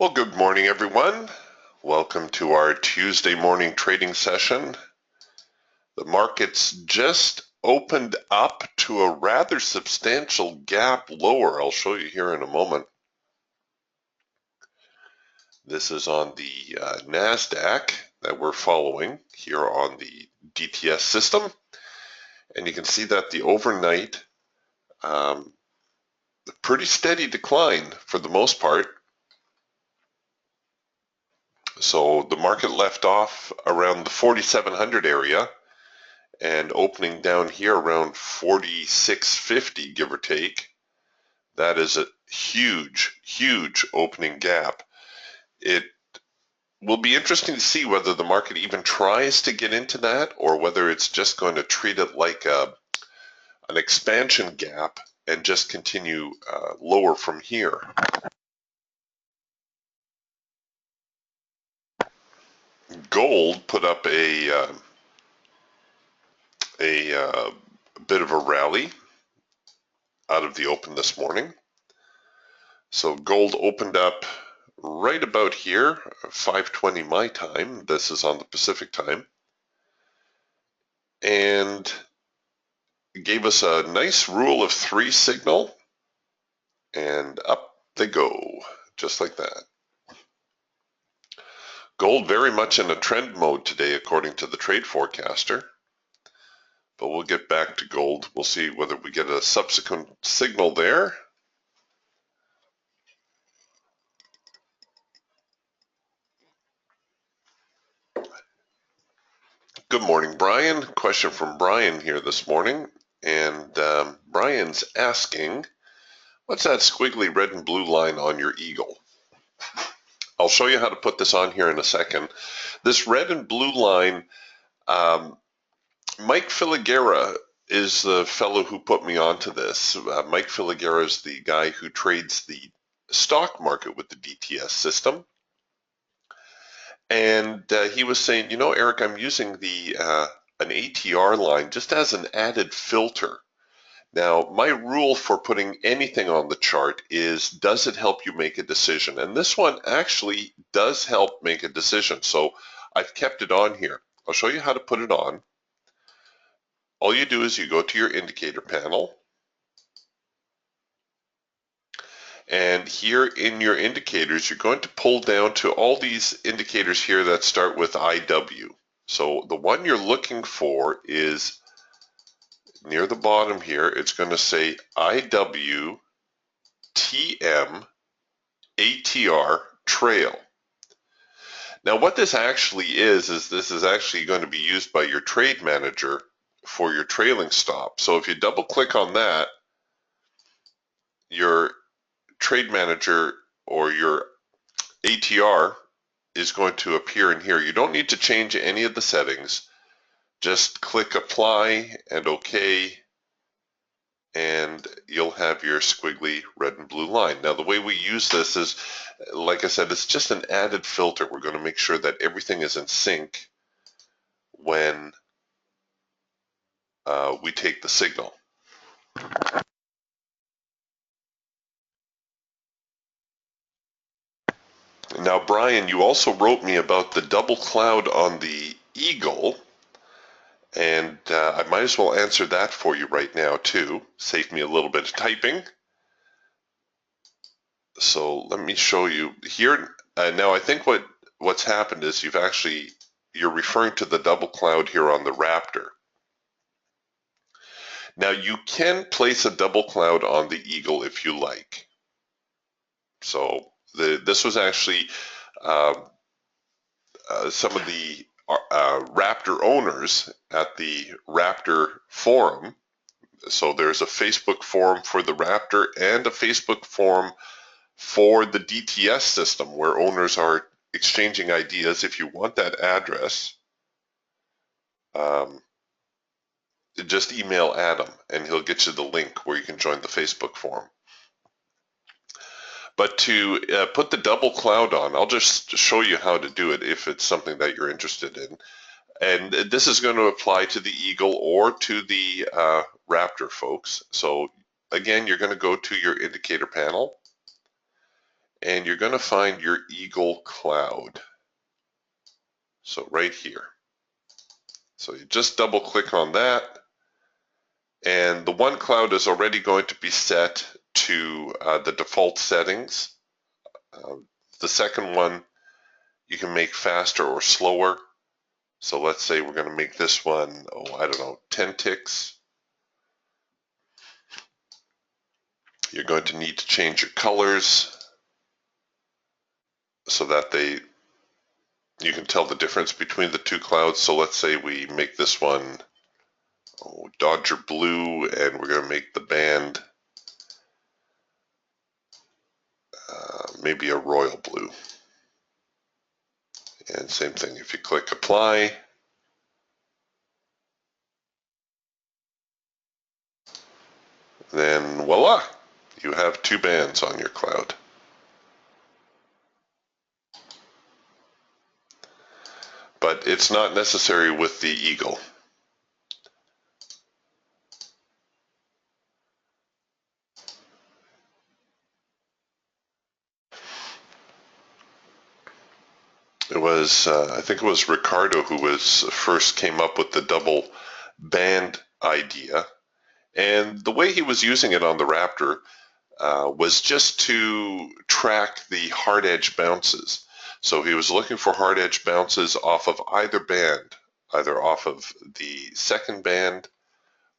Well, good morning, everyone. Welcome to our Tuesday morning trading session. The market's just opened up to a rather substantial gap lower. I'll show you here in a moment. This is on the NASDAQ that we're following here on the DTS system. And you can see that the overnight, pretty steady decline for the most part. So the market left off around the 4,700 area and opening down here around 4650, give or take. That is a huge opening gap. It will be interesting to see whether the market even tries to get into that or whether it's just going to treat it like an expansion gap and just continue lower from here. Gold put up a bit of a rally out of the open this morning. So gold opened up right about here, 5:20 my time. This is on the Pacific time. And gave us a nice rule of 3 signal. And up they go, just like that. Gold very much in a trend mode today, according to the trade forecaster. But we'll get back to gold. We'll see whether we get a subsequent signal there. Good morning, Brian. Question from Brian here this morning. And Brian's asking, what's that squiggly red and blue line on your eagle? I'll show you how to put this on here in a second. This red and blue line, Mike Filigera is the fellow who put me onto this. Mike Filigera is the guy who trades the stock market with the DTS system. And he was saying, you know, Eric, I'm using an ATR line just as an added filter. Now, my rule for putting anything on the chart is, does it help you make a decision? And this one actually does help make a decision. So I've kept it on here. I'll show you how to put it on. All you do is you go to your indicator panel. And here in your indicators, you're going to pull down to all these indicators here that start with IW. So the one you're looking for is near the bottom here. It's going to say IW TM ATR trail. Now what this actually is this is actually going to be used by your trade manager for your trailing stop. So if you double click on that, your trade manager or your ATR is going to appear in here. You don't need to change any of the settings. Just click apply and OK, and you'll have your squiggly red and blue line. Now the way we use this is, like I said, it's just an added filter. We're going to make sure that everything is in sync when we take the signal. Now, Brian, you also wrote me about the double cloud on the eagle, and I might as well answer that for you right now too. Save me a little bit of typing. So let me show you here. Now I think what's happened is you're referring to the double cloud here on the Raptor. Now you can place a double cloud on the eagle if you like. So this was actually some of the Raptor owners at the Raptor forum. So there's a Facebook forum for the Raptor and a Facebook forum for the DTS system where owners are exchanging ideas. If you want that address, just email Adam and he'll get you the link where you can join the Facebook forum. But to put the double cloud on, I'll just show you how to do it if it's something that you're interested in. And this is going to apply to the Eagle or to the Raptor, folks. So again, you're going to go to your indicator panel and you're going to find your eagle cloud. So right here. So you just double click on that, and the one cloud is already going to be set to the default settings. The second one you can make faster or slower. So let's say we're going to make this one, oh, I don't know, 10 ticks. You're going to need to change your colors so that you can tell the difference between the two clouds. So let's say we make this one Dodger blue, and we're going to make the band maybe a royal blue. And same thing, if you click apply, then voila, you have two bands on your cloud. But it's not necessary with the eagle. It was, I think it was Ricardo who first came up with the double band idea. And the way he was using it on the Raptor was just to track the hard edge bounces. So he was looking for hard edge bounces off of either band, either off of the second band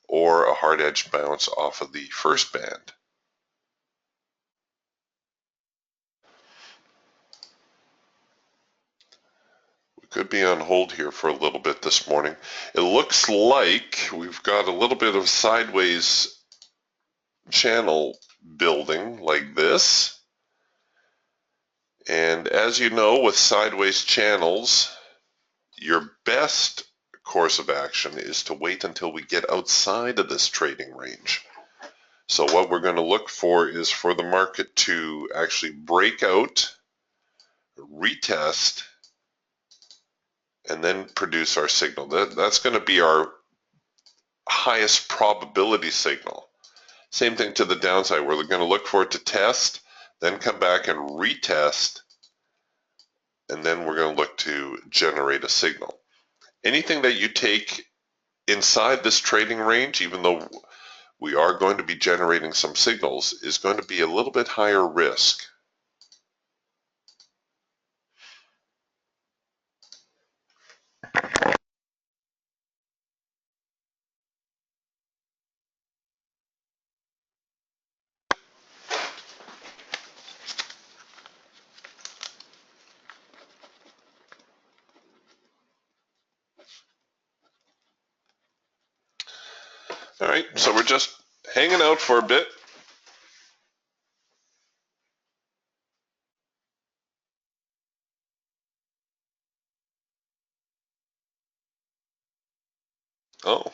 or a hard edge bounce off of the first band. We could be on hold here for a little bit this morning. It looks like we've got a little bit of sideways channel building like this. And as you know, with sideways channels, your best course of action is to wait until we get outside of this trading range. So what we're going to look for is for the market to actually break out, retest, and then produce our signal. That's going to be our highest probability signal. Same thing to the downside. We're going to look for it to test, then come back and retest, and then we're going to look to generate a signal. Anything that you take inside this trading range, even though we are going to be generating some signals, is going to be a little bit higher risk. All right, so we're just hanging out for a bit. Oh,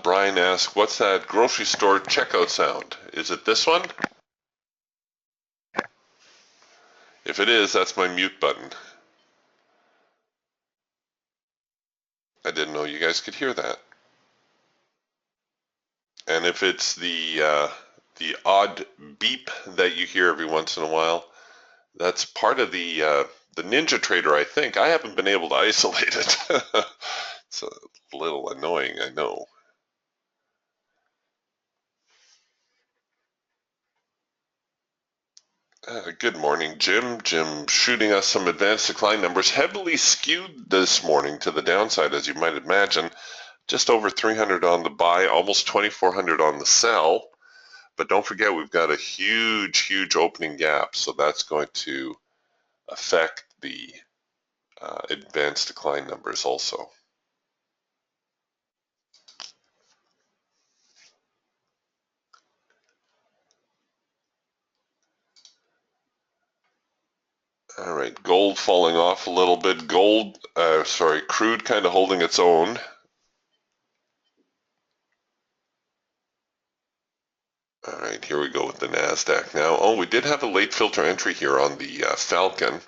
Brian asked, what's that grocery store checkout sound? Is it this one? If it is, that's my mute button. I didn't know you guys could hear that. And if it's the odd beep that you hear every once in a while, that's part of the NinjaTrader, I think. I haven't been able to isolate it. It's a little annoying, I know. Good morning, Jim. Jim shooting us some advanced decline numbers, heavily skewed this morning to the downside, as you might imagine. Just over 300 on the buy, almost 2,400 on the sell. But don't forget, we've got a huge, huge opening gap, so that's going to affect the advanced decline numbers also. All right, gold falling off a little bit. Crude kind of holding its own. All right, here we go with the NASDAQ now. Oh, we did have a late filter entry here on the Falcon.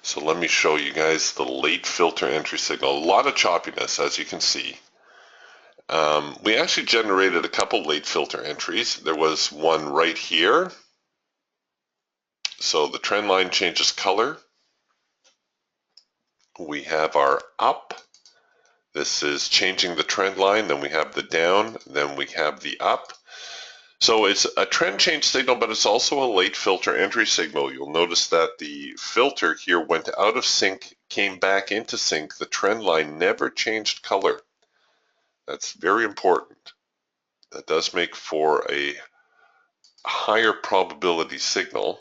So So let me show you guys the late filter entry signal. A lot of choppiness, as you can see. We actually generated a couple late filter entries. There was one right here. So the trend line changes color. We have our up. This is changing the trend line. Then we have the down. Then we have the up. So it's a trend change signal, but it's also a late filter entry signal. You'll notice that the filter here went out of sync, came back into sync. The trend line never changed color. That's very important. That does make for a higher probability signal.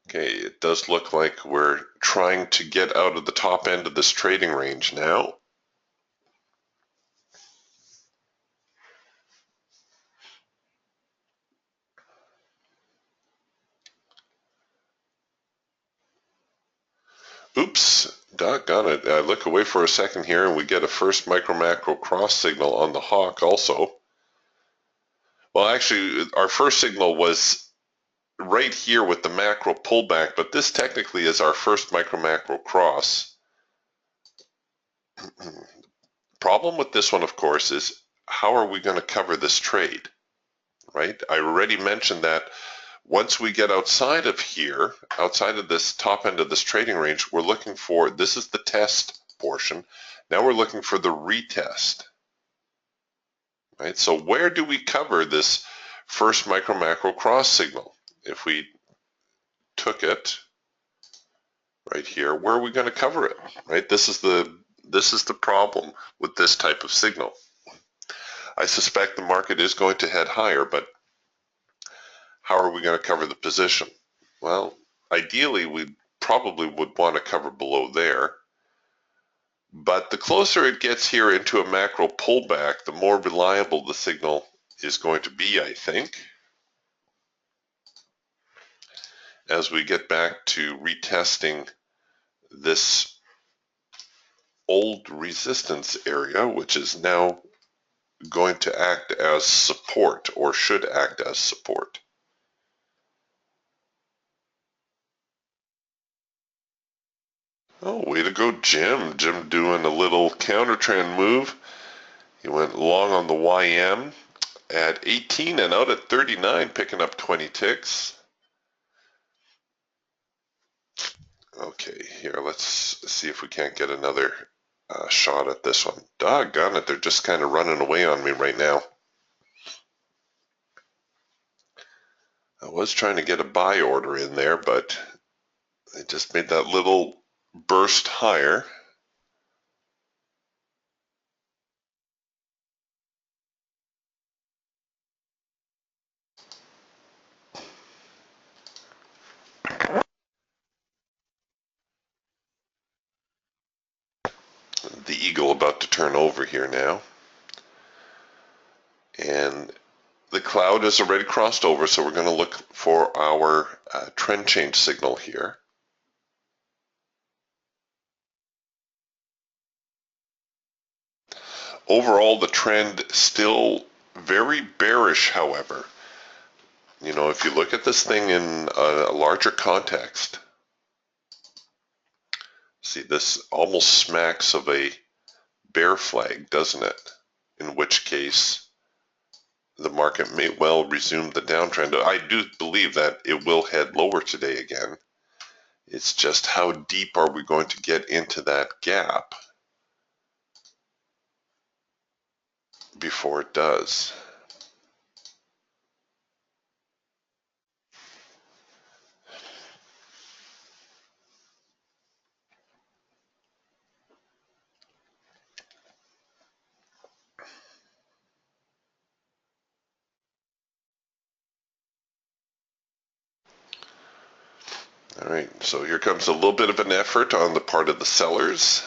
Okay, it does look like we're trying to get out of the top end of this trading range now. Oops, doggone it. I look away for a second here and we get a first micro macro cross signal on the hawk also. Well, actually, our first signal was right here with the macro pullback, but this technically is our first micro macro cross. Problem with this one, of course, is how are we going to cover this trade, right? I already mentioned that once we get outside of here, outside of this top end of this trading range, we're looking for, this is the test portion. Now we're looking for the retest, right? So where do we cover this first micro macro cross signal? If we took it right here, where are we going to cover it, right? This is the problem with this type of signal. I suspect the market is going to head higher, but how are we going to cover the position? Well, ideally, we probably would want to cover below there. But the closer it gets here into a macro pullback, the more reliable the signal is going to be, I think. As we get back to retesting this old resistance area, which is now going to act as support, or should act as support. Oh, way to go, Jim. Jim doing a little counter trend move. He went long on the YM at 18 and out at 39, picking up 20 ticks. Okay, here, let's see if we can't get another shot at this one. Doggone it, they're just kind of running away on me right now. I was trying to get a buy order in there, but they just made that little burst higher. The eagle about to turn over here now. And the cloud has already crossed over, so we're going to look for our trend change signal here. Overall, the trend still very bearish, however. You know, if you look at this thing in a larger context, see, this almost smacks of a bear flag, doesn't it? In which case, the market may well resume the downtrend. I do believe that it will head lower today again. It's just how deep are we going to get into that gap before it does. All right, so here comes a little bit of an effort on the part of the sellers.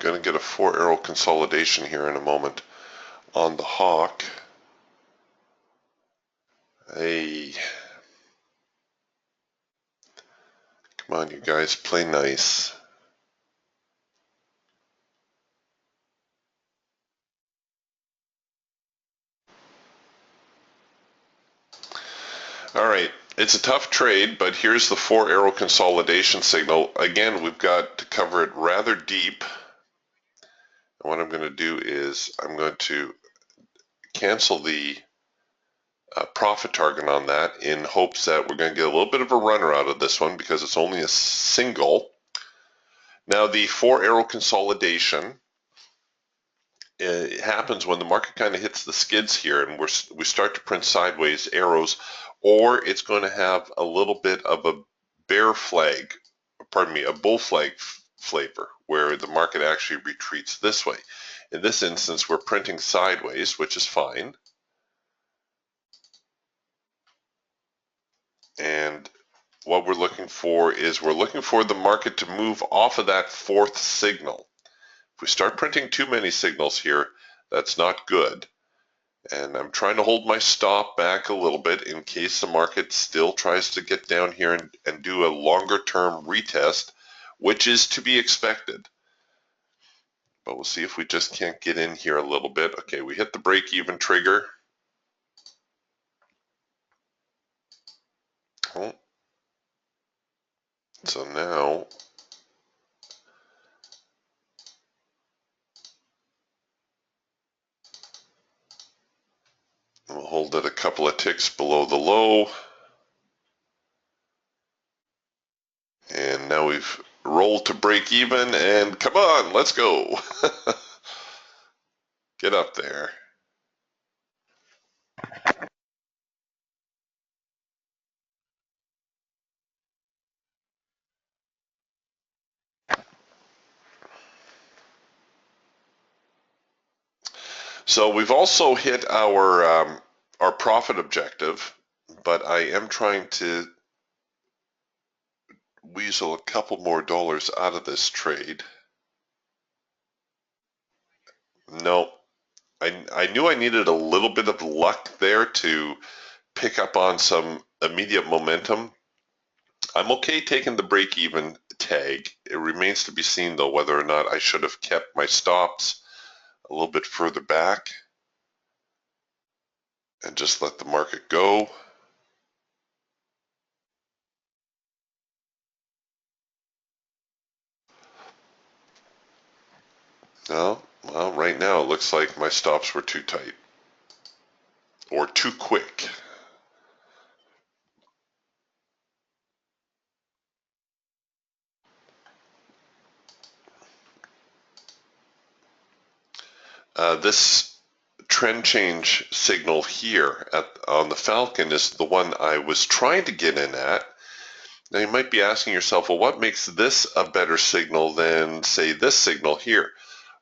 going to get a 4-arrow consolidation here in a moment on the hawk. Hey, come on, you guys, play nice. All right, it's a tough trade, but here's the 4-arrow consolidation signal. Again, we've got to cover it rather deep. And what I'm going to do is I'm going to cancel the profit target on that in hopes that we're going to get a little bit of a runner out of this one because it's only a single. Now, the 4-arrow consolidation, it happens when the market kind of hits the skids here and we start to print sideways arrows, or it's going to have a little bit of a bear flag, pardon me, a bull flag flavor where the market actually retreats this way. In this instance, we're printing sideways, which is fine. And what we're looking for is we're looking for the market to move off of that 4th signal. If we start printing too many signals here, that's not good. And I'm trying to hold my stop back a little bit in case the market still tries to get down here and do a longer term retest, which is to be expected. But we'll see if we just can't get in here a little bit. Okay, we hit the break even trigger. Oh. So now we'll hold it a couple of ticks below the low. And now we've rolled to break even, and come on, let's go. Get up there. So we've also hit our profit objective, but I am trying to weasel a couple more dollars out of this trade. No, I knew I needed a little bit of luck there to pick up on some immediate momentum. I'm okay taking the break-even tag. It remains to be seen, though, whether or not I should have kept my stops a little bit further back and just let the market go. No, well, right now it looks like my stops were too tight or too quick. This trend change signal here on the Falcon is the one I was trying to get in at. Now you might be asking yourself, well, what makes this a better signal than, say, this signal here?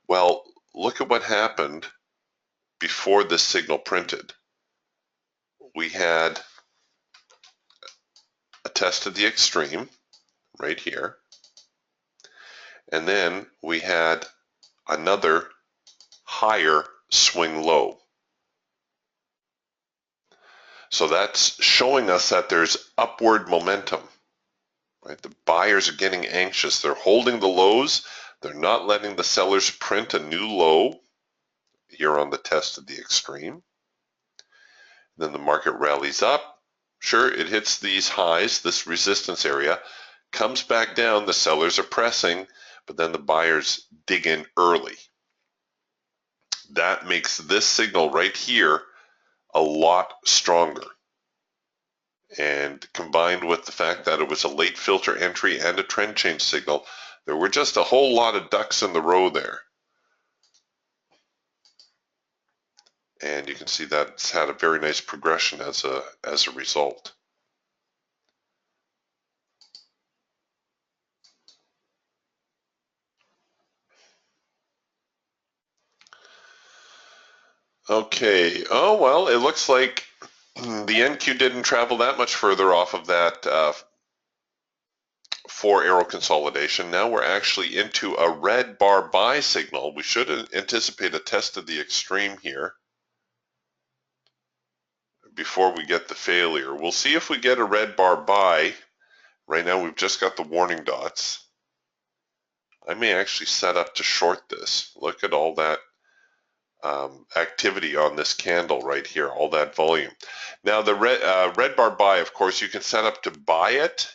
Well, look at what happened before this signal printed. We had a test of the extreme right here, and then we had another higher swing low. So that's showing us that there's upward momentum. Right? The buyers are getting anxious. They're holding the lows. They're not letting the sellers print a new low here on the test of the extreme. Then the market rallies up. Sure, it hits these highs, this resistance area, comes back down. The sellers are pressing, but then the buyers dig in early. That makes this signal right here a lot stronger. And combined with the fact that it was a late filter entry and a trend change signal, there were just a whole lot of ducks in the row there. And you can see that it's had a very nice progression as a result. Okay, oh well, it looks like the NQ didn't travel that much further off of that 4 arrow consolidation. Now we're actually into a red bar buy signal. We should anticipate a test of the extreme here before we get the failure. We'll see if we get a red bar buy. Right now we've just got the warning dots. I may actually set up to short this. Look at all that activity on this candle right here, all that volume. Now the red bar buy, of course, you can set up to buy it,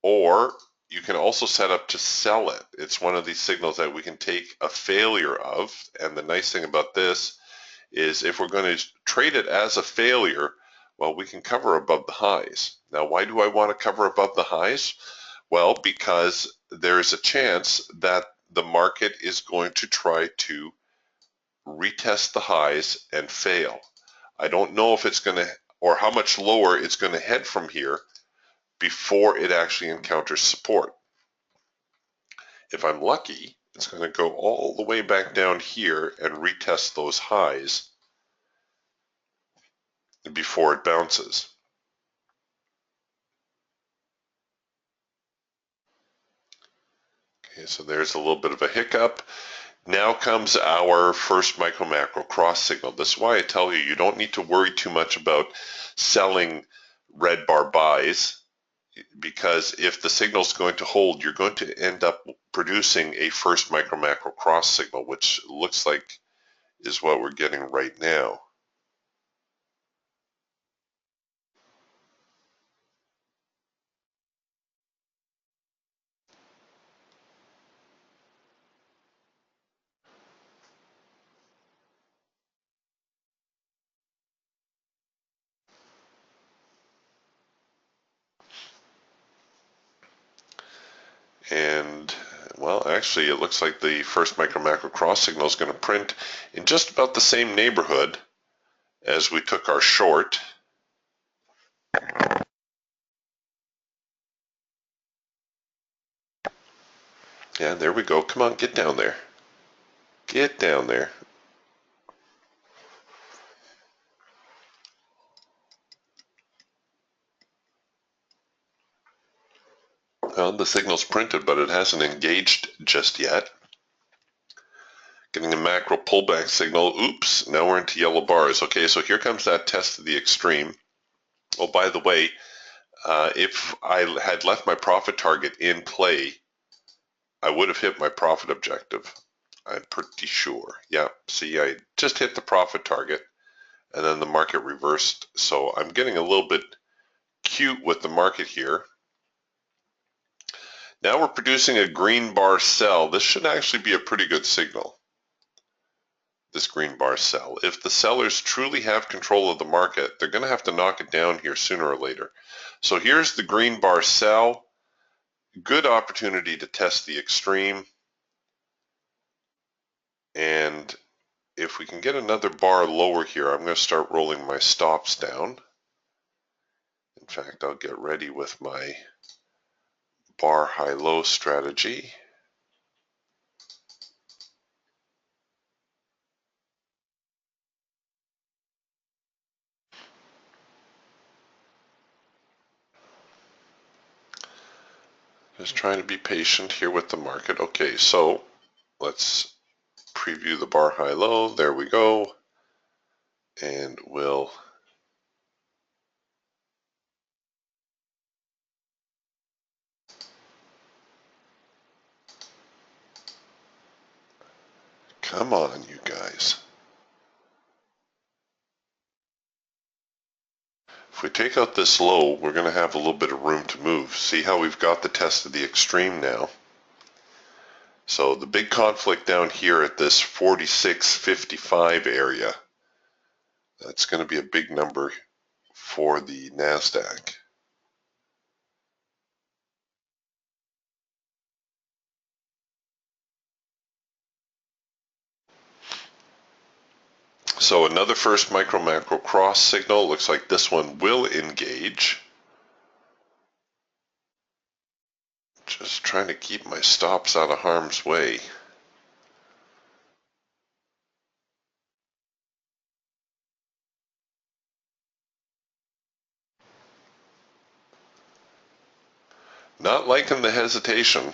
or you can also set up to sell it. It's one of these signals that we can take a failure of, and the nice thing about this is if we're going to trade it as a failure, well, we can cover above the highs. Now, why do I want to cover above the highs? Well, because there's a chance that the market is going to try to retest the highs and fail. I don't know if it's going to, or how much lower it's going to head from here before it actually encounters support. If I'm lucky, it's going to go all the way back down here and retest those highs before it bounces. Okay, so there's a little bit of a hiccup. Now comes our first micro macro cross signal. This is why I tell you, you don't need to worry too much about selling red bar buys, because if the signal is going to hold, you're going to end up producing a first micro macro cross signal, which looks like is what we're getting right now. And well, actually, it looks like the first micro macro cross signal is going to print in just about the same neighborhood as we took our short. Yeah, there we go. Come on, get down there. Get down there. Well, the signal's printed, but it hasn't engaged just yet. Getting a macro pullback signal. Oops, now we're into yellow bars. Okay, so here comes that test of the extreme. Oh, by the way, if I had left my profit target in play, I would have hit my profit objective. I'm pretty sure. Yeah, see, I just hit the profit target, and then the market reversed. So I'm getting a little bit cute with the market here. Now we're producing a green bar sell. This should actually be a pretty good signal, this green bar sell. If the sellers truly have control of the market, they're going to have to knock it down here sooner or later. So here's the green bar sell. Good opportunity to test the extreme. And if we can get another bar lower here, I'm going to start rolling my stops down. In fact, I'll get ready with my bar high-low strategy. Just trying to be patient here with the market. Okay, so let's preview the bar high-low. There we go. And we'll come on, you guys. If we take out this low, we're going to have a little bit of room to move. See how we've got the test of the extreme now. So the big conflict down here at this 46.55 area, that's going to be a big number for the NASDAQ. So another first micro macro cross signal. Looks like this one will engage. Just trying to keep my stops out of harm's way. Not liking the hesitation.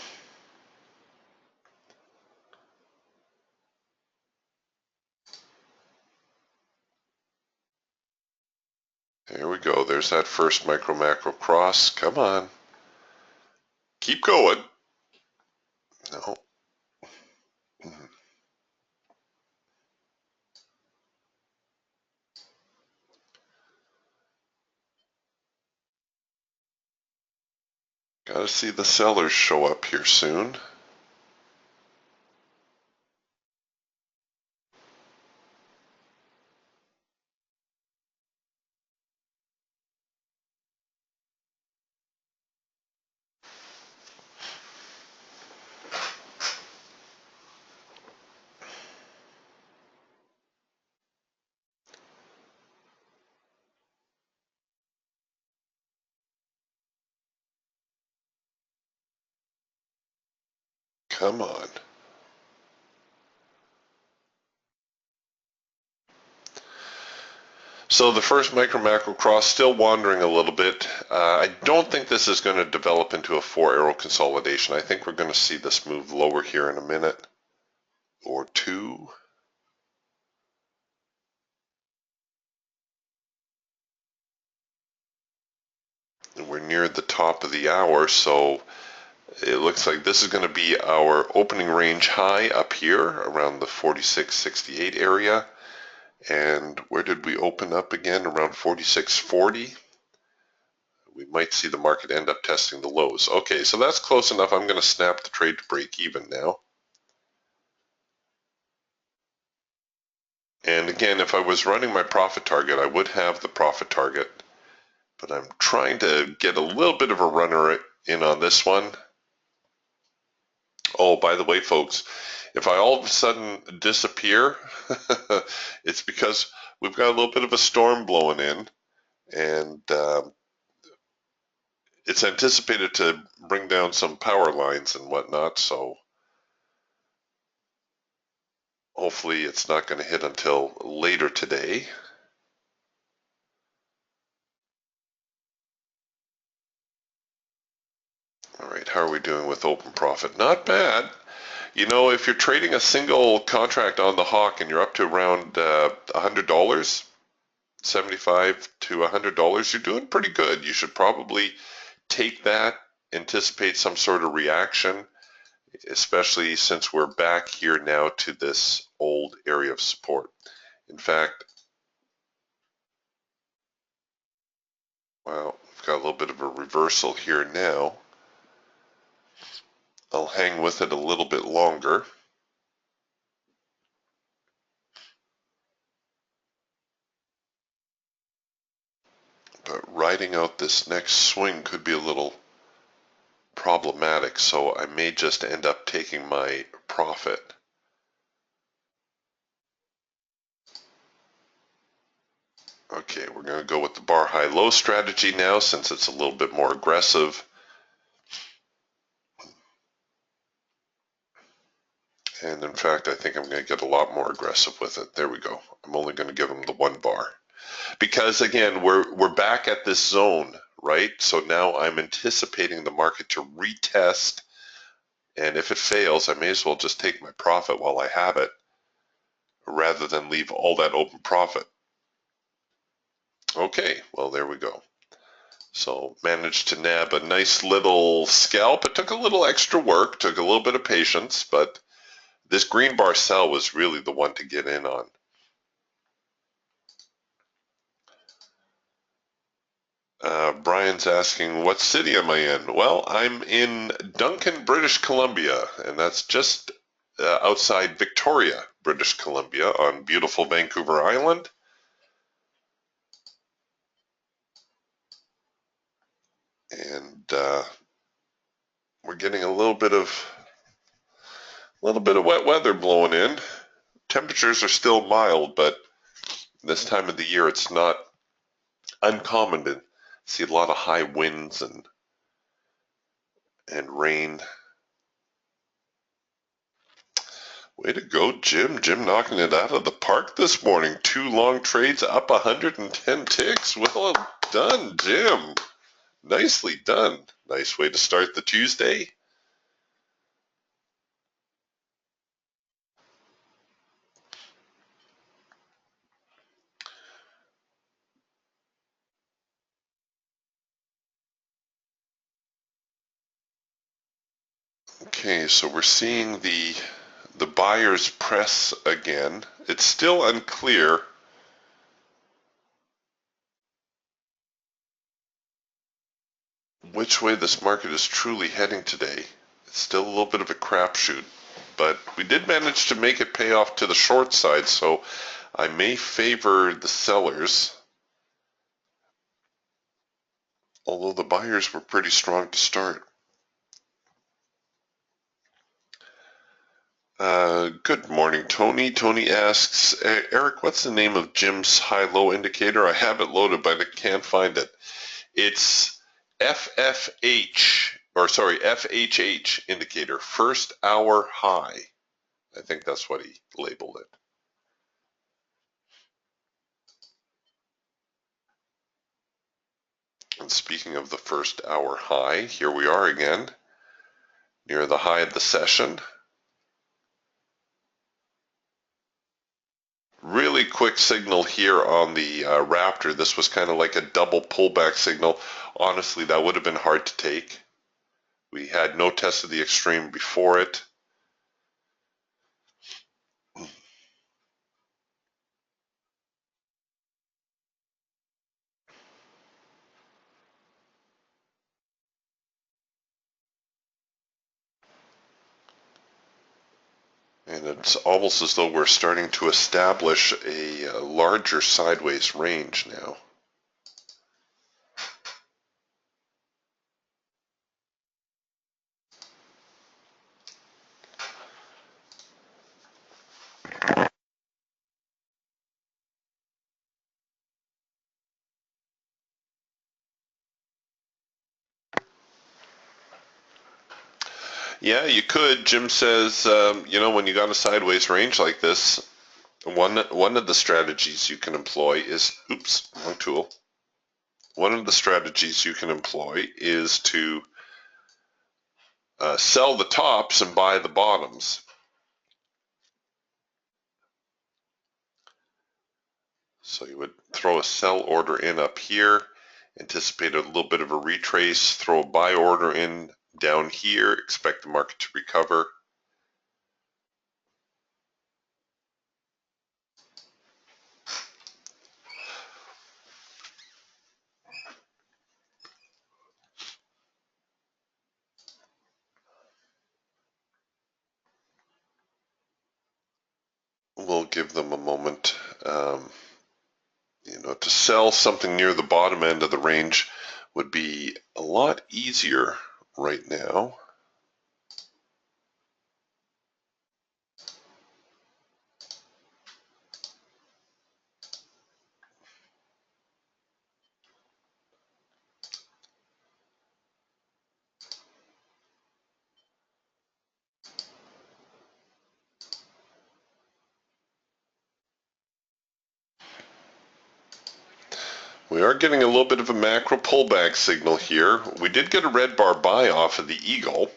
There we go. There's that first micro macro cross. Come on. Keep going. No. Got to see the sellers show up here soon. Come on. So the first micro macro cross still wandering a little bit. I don't think this is going to develop into a 4-arrow consolidation. I think we're going to see this move lower here in a minute or two. We're near the top of the hour, so it looks like this is going to be our opening range high up here around the 46.68 area. And where did we open up again? Around 46.40. We might see the market end up testing the lows. Okay, so that's close enough. I'm going to snap the trade to break even now. And again, if I was running my profit target, I would have the profit target. But I'm trying to get a little bit of a runner in on this one. Oh, by the way, folks, if I all of a sudden disappear, it's because we've got a little bit of a storm blowing in, and it's anticipated to bring down some power lines and whatnot, so hopefully it's not going to hit until later today. All right, how are we doing with open profit? Not bad. You know, if you're trading a single contract on the hawk and you're up to around $100, 75 to $100, you're doing pretty good. You should probably take that, anticipate some sort of reaction, especially since we're back here now to this old area of support. In fact, well, we've got a little bit of a reversal here now. I'll hang with it a little bit longer. But riding out this next swing could be a little problematic, so I may just end up taking my profit. Okay, we're going to go with the bar high-low strategy now since it's a little bit more aggressive. And in fact, I think I'm going to get a lot more aggressive with it. There we go. I'm only going to give them the one bar. Because again, we're back at this zone, right? So now I'm anticipating the market to retest. And if it fails, I may as well just take my profit while I have it rather than leave all that open profit. Okay, well, there we go. So managed to nab a nice little scalp. It took a little extra work, took a little bit of patience, but this green bar sell was really the one to get in on. Brian's asking, what city am I in? Well, I'm in Duncan, British Columbia, and that's just outside Victoria, British Columbia, on beautiful Vancouver Island. And we're getting a little bit of wet weather blowing in. Temperatures are still mild, but this time of the year it's not uncommon to see a lot of high winds and rain. Way to go, Jim. Jim knocking it out of the park this morning. 2 long trades up 110 ticks. Well done, Jim. Nicely done. Nice way to start the Tuesday. Okay, so we're seeing the buyers press again. It's still unclear which way this market is truly heading today. It's still a little bit of a crapshoot, but we did manage to make it pay off to the short side, so I may favor the sellers, although the buyers were pretty strong to start. Good morning, Tony. Tony asks, Eric, what's the name of Jim's high-low indicator? I have it loaded, but I can't find it. It's FHH indicator, first hour high. I think that's what he labeled it. And speaking of the first hour high, here we are again, near the high of the session. Really quick signal here on the Raptor. This was kind of like a double pullback signal. Honestly, that would have been hard to take. We had no test of the extreme before it. And it's almost as though we're starting to establish a larger sideways range now. Yeah, you could. Jim says, when you got a sideways range like this, one of the strategies you can employ is, oops, wrong tool. One of the strategies you can employ is to sell the tops and buy the bottoms. So you would throw a sell order in up here, anticipate a little bit of a retrace, throw a buy order in down here, expect the market to recover. We'll give them a moment. To sell something near the bottom end of the range would be a lot easier right now. We are getting a little bit of a macro pullback signal here. We did get a red bar buy off of the Eagle,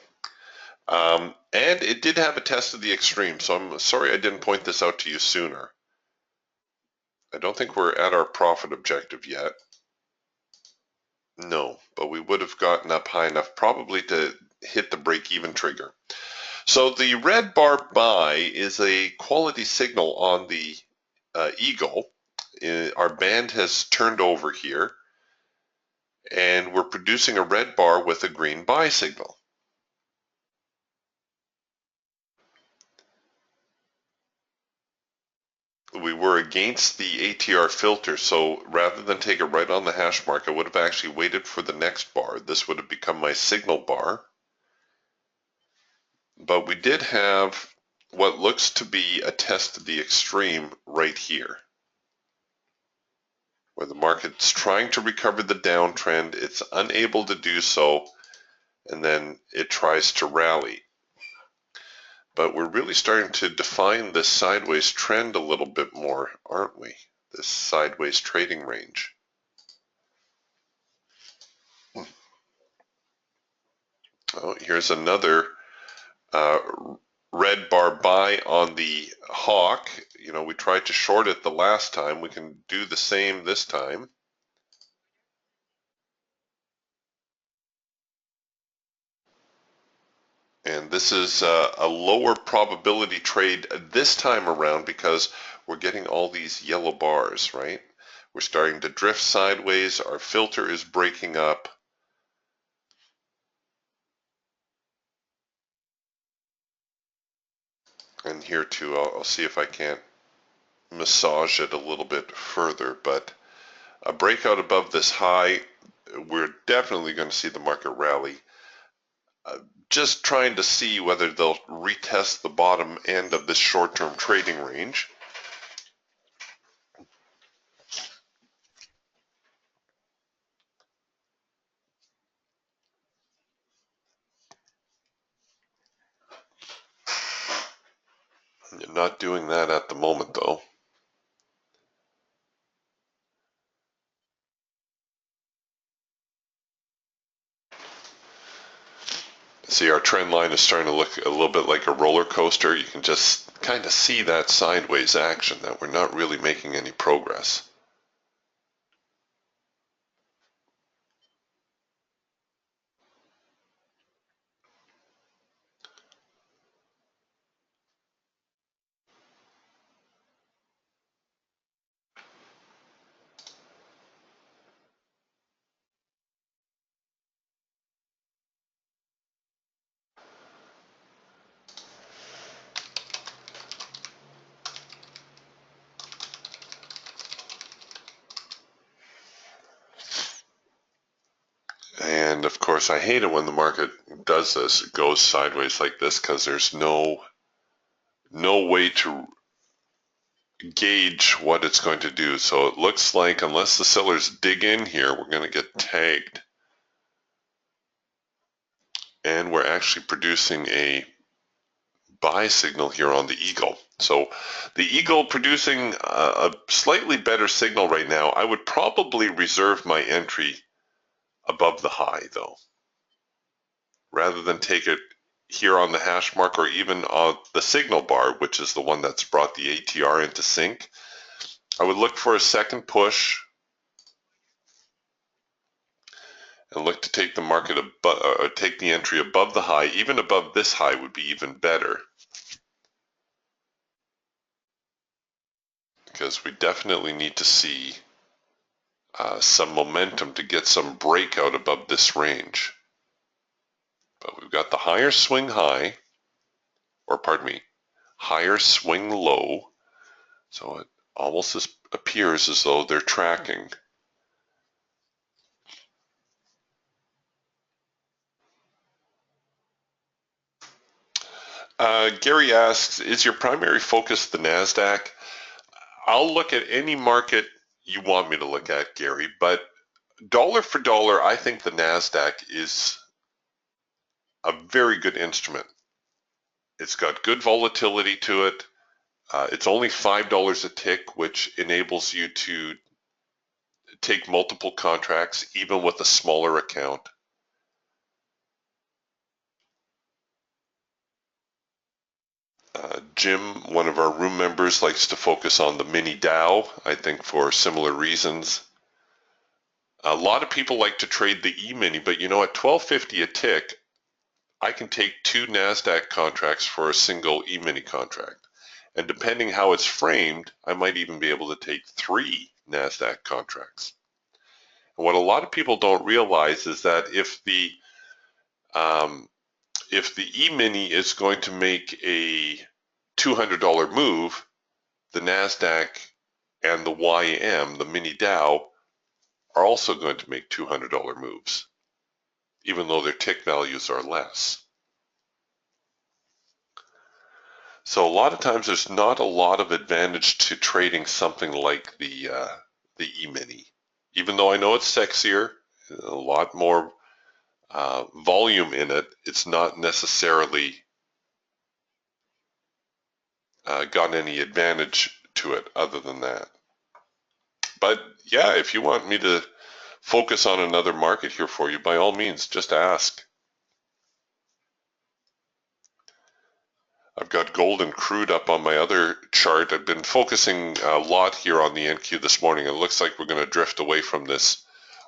and it did have a test of the extreme, so I'm sorry I didn't point this out to you sooner. I don't think we're at our profit objective yet. No, but we would have gotten up high enough probably to hit the break-even trigger. So the red bar buy is a quality signal on the Eagle. Our band has turned over here, and we're producing a red bar with a green buy signal. We were against the ATR filter, so rather than take it right on the hash mark, I would have actually waited for the next bar. This would have become my signal bar. But we did have what looks to be a test of the extreme right here, where the market's trying to recover the downtrend, it's unable to do so, and then it tries to rally. But we're really starting to define this sideways trend a little bit more, aren't we? This sideways trading range. Oh, here's another red bar buy on the hawk. You know, we tried to short it the last time. We can do the same this time. And this is a lower probability trade this time around because we're getting all these yellow bars, right? We're starting to drift sideways. Our filter is breaking up. And here too, I'll see if I can't massage it a little bit further, but a breakout above this high, we're definitely going to see the market rally. Just trying to see whether they'll retest the bottom end of this short-term trading range. Not doing that at the moment though. See, our trend line is starting to look a little bit like a roller coaster. You can just kind of see that sideways action, that we're not really making any progress. And of course, I hate it when the market does this. It goes sideways like this because there's no way to gauge what it's going to do. So it looks like unless the sellers dig in here, we're going to get tagged. And we're actually producing a buy signal here on the eagle. So the eagle producing a slightly better signal right now. I would probably reserve my entry above the high though, rather than take it here on the hash mark or even on the signal bar, which is the one that's brought the ATR into sync. I would look for a second push and look to take the market above, take the entry above the high. Even above this high would be even better, because we definitely need to see some momentum to get some breakout above this range. But we've got the higher swing high, or pardon me, higher swing low. So it almost appears as though they're tracking. Gary asks, is your primary focus the NASDAQ? I'll look at any market you want me to look at, Gary, but dollar for dollar, I think the NASDAQ is a very good instrument. It's got good volatility to it. It's only $5 a tick, which enables you to take multiple contracts, even with a smaller account. Jim, one of our room members, likes to focus on the mini Dow, I think for similar reasons. A lot of people like to trade the E-mini, but you know, at $12.50 a tick, I can take 2 NASDAQ contracts for a single E-mini contract. And depending how it's framed, I might even be able to take 3 NASDAQ contracts. And what a lot of people don't realize is that if the E-mini is going to make a $200 move, the NASDAQ and the YM, the mini Dow, are also going to make $200 moves, even though their tick values are less. So a lot of times there's not a lot of advantage to trading something like the E-mini. Even though I know it's sexier, a lot more volume in it, it's not necessarily got any advantage to it other than that. But yeah, if you want me to focus on another market here for you, by all means, just ask. I've got gold and crude up on my other chart. I've been focusing a lot here on the NQ this morning. It looks like we're going to drift away from this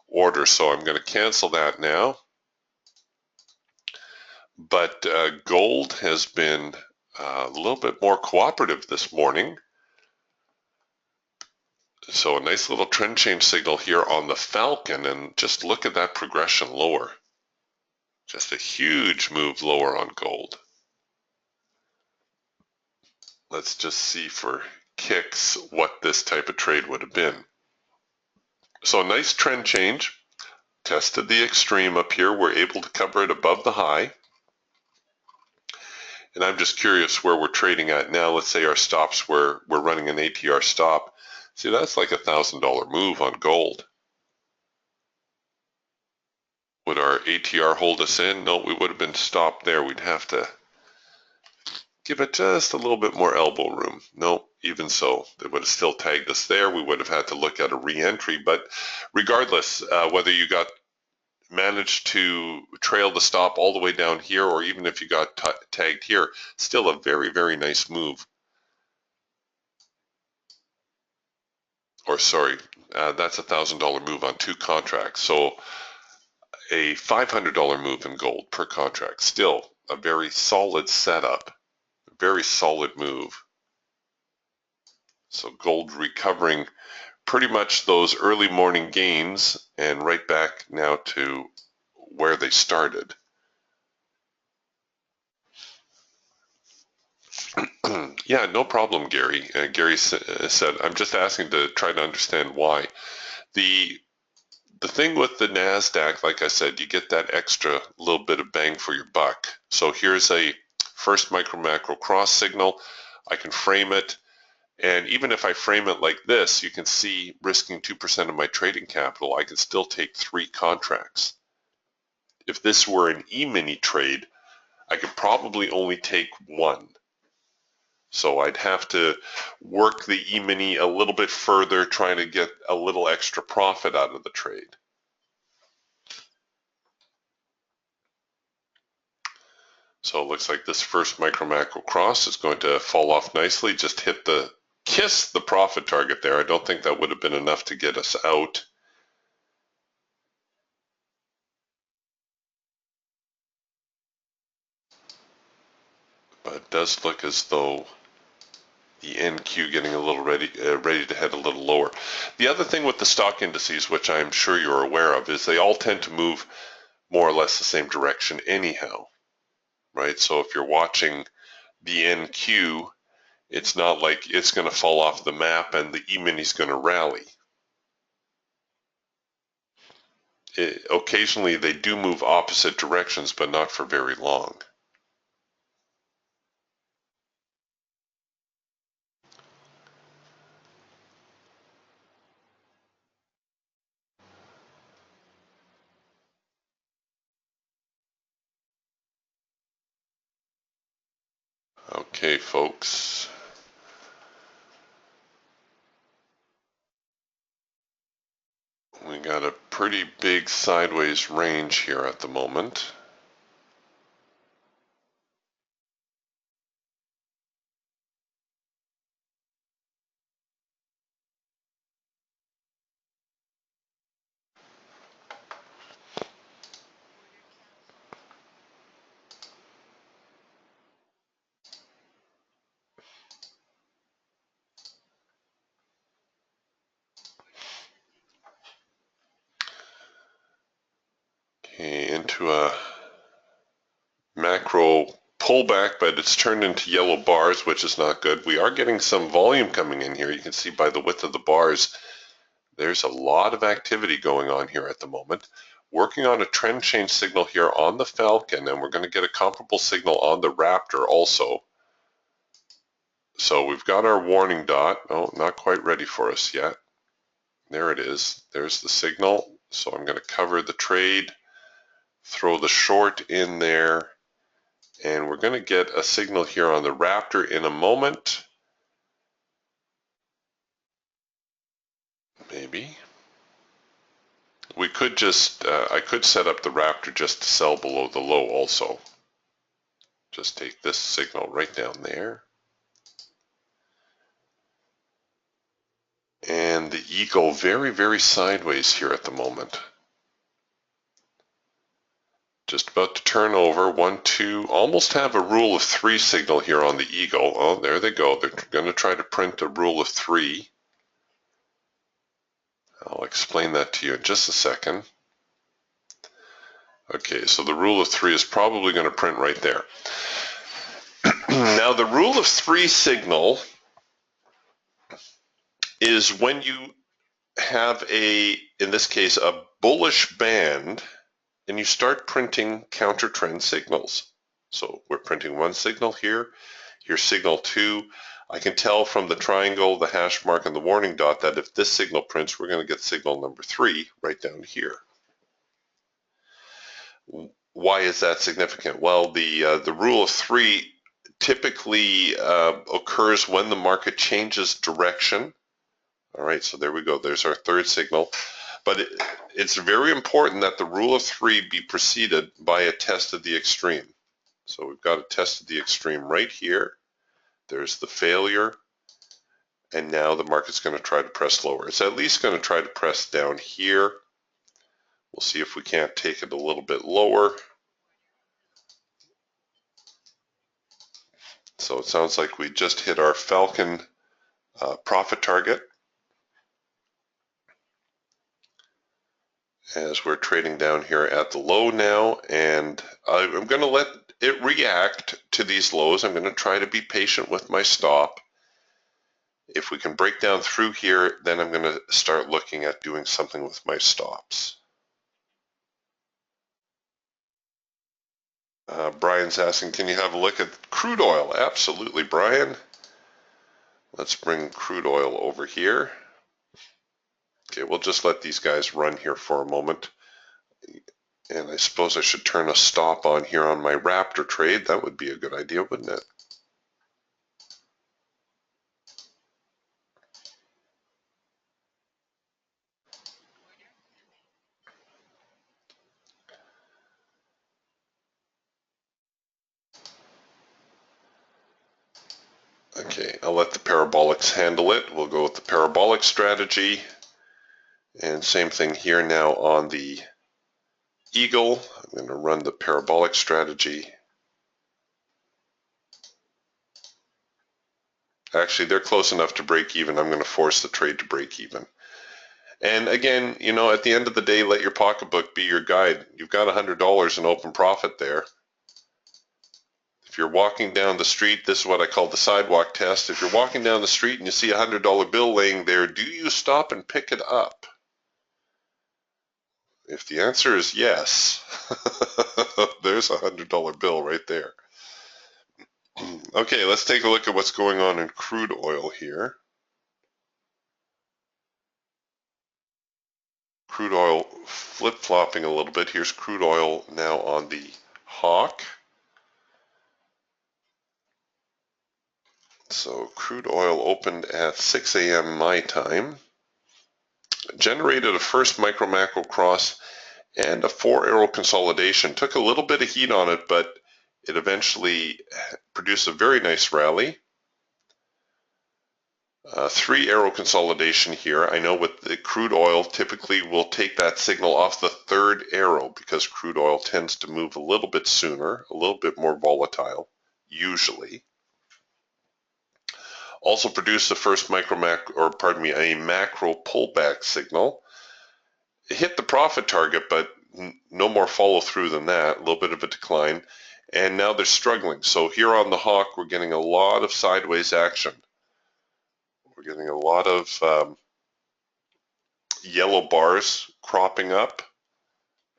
order, so I'm going to cancel that now. But gold has been a little bit more cooperative this morning. So a nice little trend change signal here on the Falcon, and just look at that progression lower. Just a huge move lower on gold. Let's just see for kicks what this type of trade would have been. So a nice trend change. Tested the extreme up here. We're able to cover it above the high. And I'm just curious where we're trading at now. Let's say our stops we're running an ATR stop. See, that's like $1,000 move on gold. Would our ATR hold us in? No, we would have been stopped there. We'd have to give it just a little bit more elbow room. No, even so, they would have still tagged us there. We would have had to look at a re-entry. But regardless, whether you managed to trail the stop all the way down here, or even if you got tagged here, still a very, very nice move. Or sorry, that's $1,000 move on 2 contracts. So a $500 move in gold per contract. Still a very solid setup, a very solid move. So gold recovering pretty much those early morning gains and right back now to where they started. Yeah, no problem, Gary. Gary said, I'm just asking to try to understand why. The thing with the NASDAQ, like I said, you get that extra little bit of bang for your buck. So here's a first micro macro cross signal. I can frame it. And even if I frame it like this, you can see risking 2% of my trading capital, I can still take 3 contracts. If this were an E-mini trade, I could probably only take 1. So I'd have to work the E-mini a little bit further, trying to get a little extra profit out of the trade. So it looks like this first micro macro cross is going to fall off nicely. Just kiss the profit target there. I don't think that would have been enough to get us out. But it does look as though the NQ getting a little ready to head a little lower. The other thing with the stock indices, which I'm sure you're aware of, is they all tend to move more or less the same direction anyhow, right? So if you're watching the NQ, it's not like it's going to fall off the map and the E-mini is going to rally. Occasionally they do move opposite directions, but not for very long. Okay, folks. We got a pretty big sideways range here at the moment. Okay, into a macro pullback, but it's turned into yellow bars, which is not good. We are getting some volume coming in here. You can see by the width of the bars, there's a lot of activity going on here at the moment. Working on a trend change signal here on the Falcon, and we're going to get a comparable signal on the Raptor also. So we've got our warning dot. Oh, not quite ready for us yet. There it is. There's the signal. So I'm going to cover the trade, throw the short in there, and we're going to get a signal here on the Raptor in a moment. Maybe. We could just, I could set up the Raptor just to sell below the low also. Just take this signal right down there. And the eagle very, very sideways here at the moment. Just about to turn over, 1, 2, almost have a rule of 3 signal here on the eagle. Oh, there they go. They're going to try to print a rule of 3. I'll explain that to you in just a second. Okay, so the rule of 3 is probably going to print right there. Now, the rule of 3 signal is when you have in this case, a bullish band, and you start printing counter trend signals. So we're printing one signal here, here's signal 2. I can tell from the triangle, the hash mark, and the warning dot that if this signal prints, we're going to get signal number 3 right down here. Why is that significant? Well, the rule of 3 typically occurs when the market changes direction. All right, so there we go. There's our 3rd signal. But it's very important that the rule of 3 be preceded by a test of the extreme. So we've got a test of the extreme right here. There's the failure. And now the market's going to try to press lower. It's at least going to try to press down here. We'll see if we can't take it a little bit lower. So it sounds like we just hit our Falcon profit target as we're trading down here at the low now. And I'm going to let it react to these lows. I'm going to try to be patient with my stop. If we can break down through here, then I'm going to start looking at doing something with my stops. Brian's asking, can you have a look at crude oil? Absolutely, Brian. Let's bring crude oil over here. Okay, we'll just let these guys run here for a moment. And I suppose I should turn a stop on here on my Raptor trade. That would be a good idea, wouldn't it? Okay, I'll let the parabolics handle it. We'll go with the parabolic strategy. And same thing here now on the Eagle. I'm going to run the parabolic strategy. Actually, they're close enough to break even. I'm going to force the trade to break even. And again, you know, at the end of the day, let your pocketbook be your guide. You've got $100 in open profit there. If you're walking down the street, this is what I call the sidewalk test. If you're walking down the street and you see a $100 bill laying there, do you stop and pick it up? If the answer is yes, there's a $100 bill right there. Okay, let's take a look at what's going on in crude oil here. Crude oil flip-flopping a little bit. Here's crude oil now on the hawk. So crude oil opened at 6 a.m. my time, generated a first micro macro cross and a 4-arrow consolidation. Took a little bit of heat on it, but it eventually produced a very nice rally. 3-arrow consolidation here. I know with the crude oil, typically we'll take that signal off the 3rd arrow because crude oil tends to move a little bit sooner, a little bit more volatile, usually. Also produced the first a macro pullback signal. It hit the profit target, but no more follow through than that, a little bit of a decline. And now they're struggling. So here on the hawk, we're getting a lot of sideways action. We're getting a lot of yellow bars cropping up,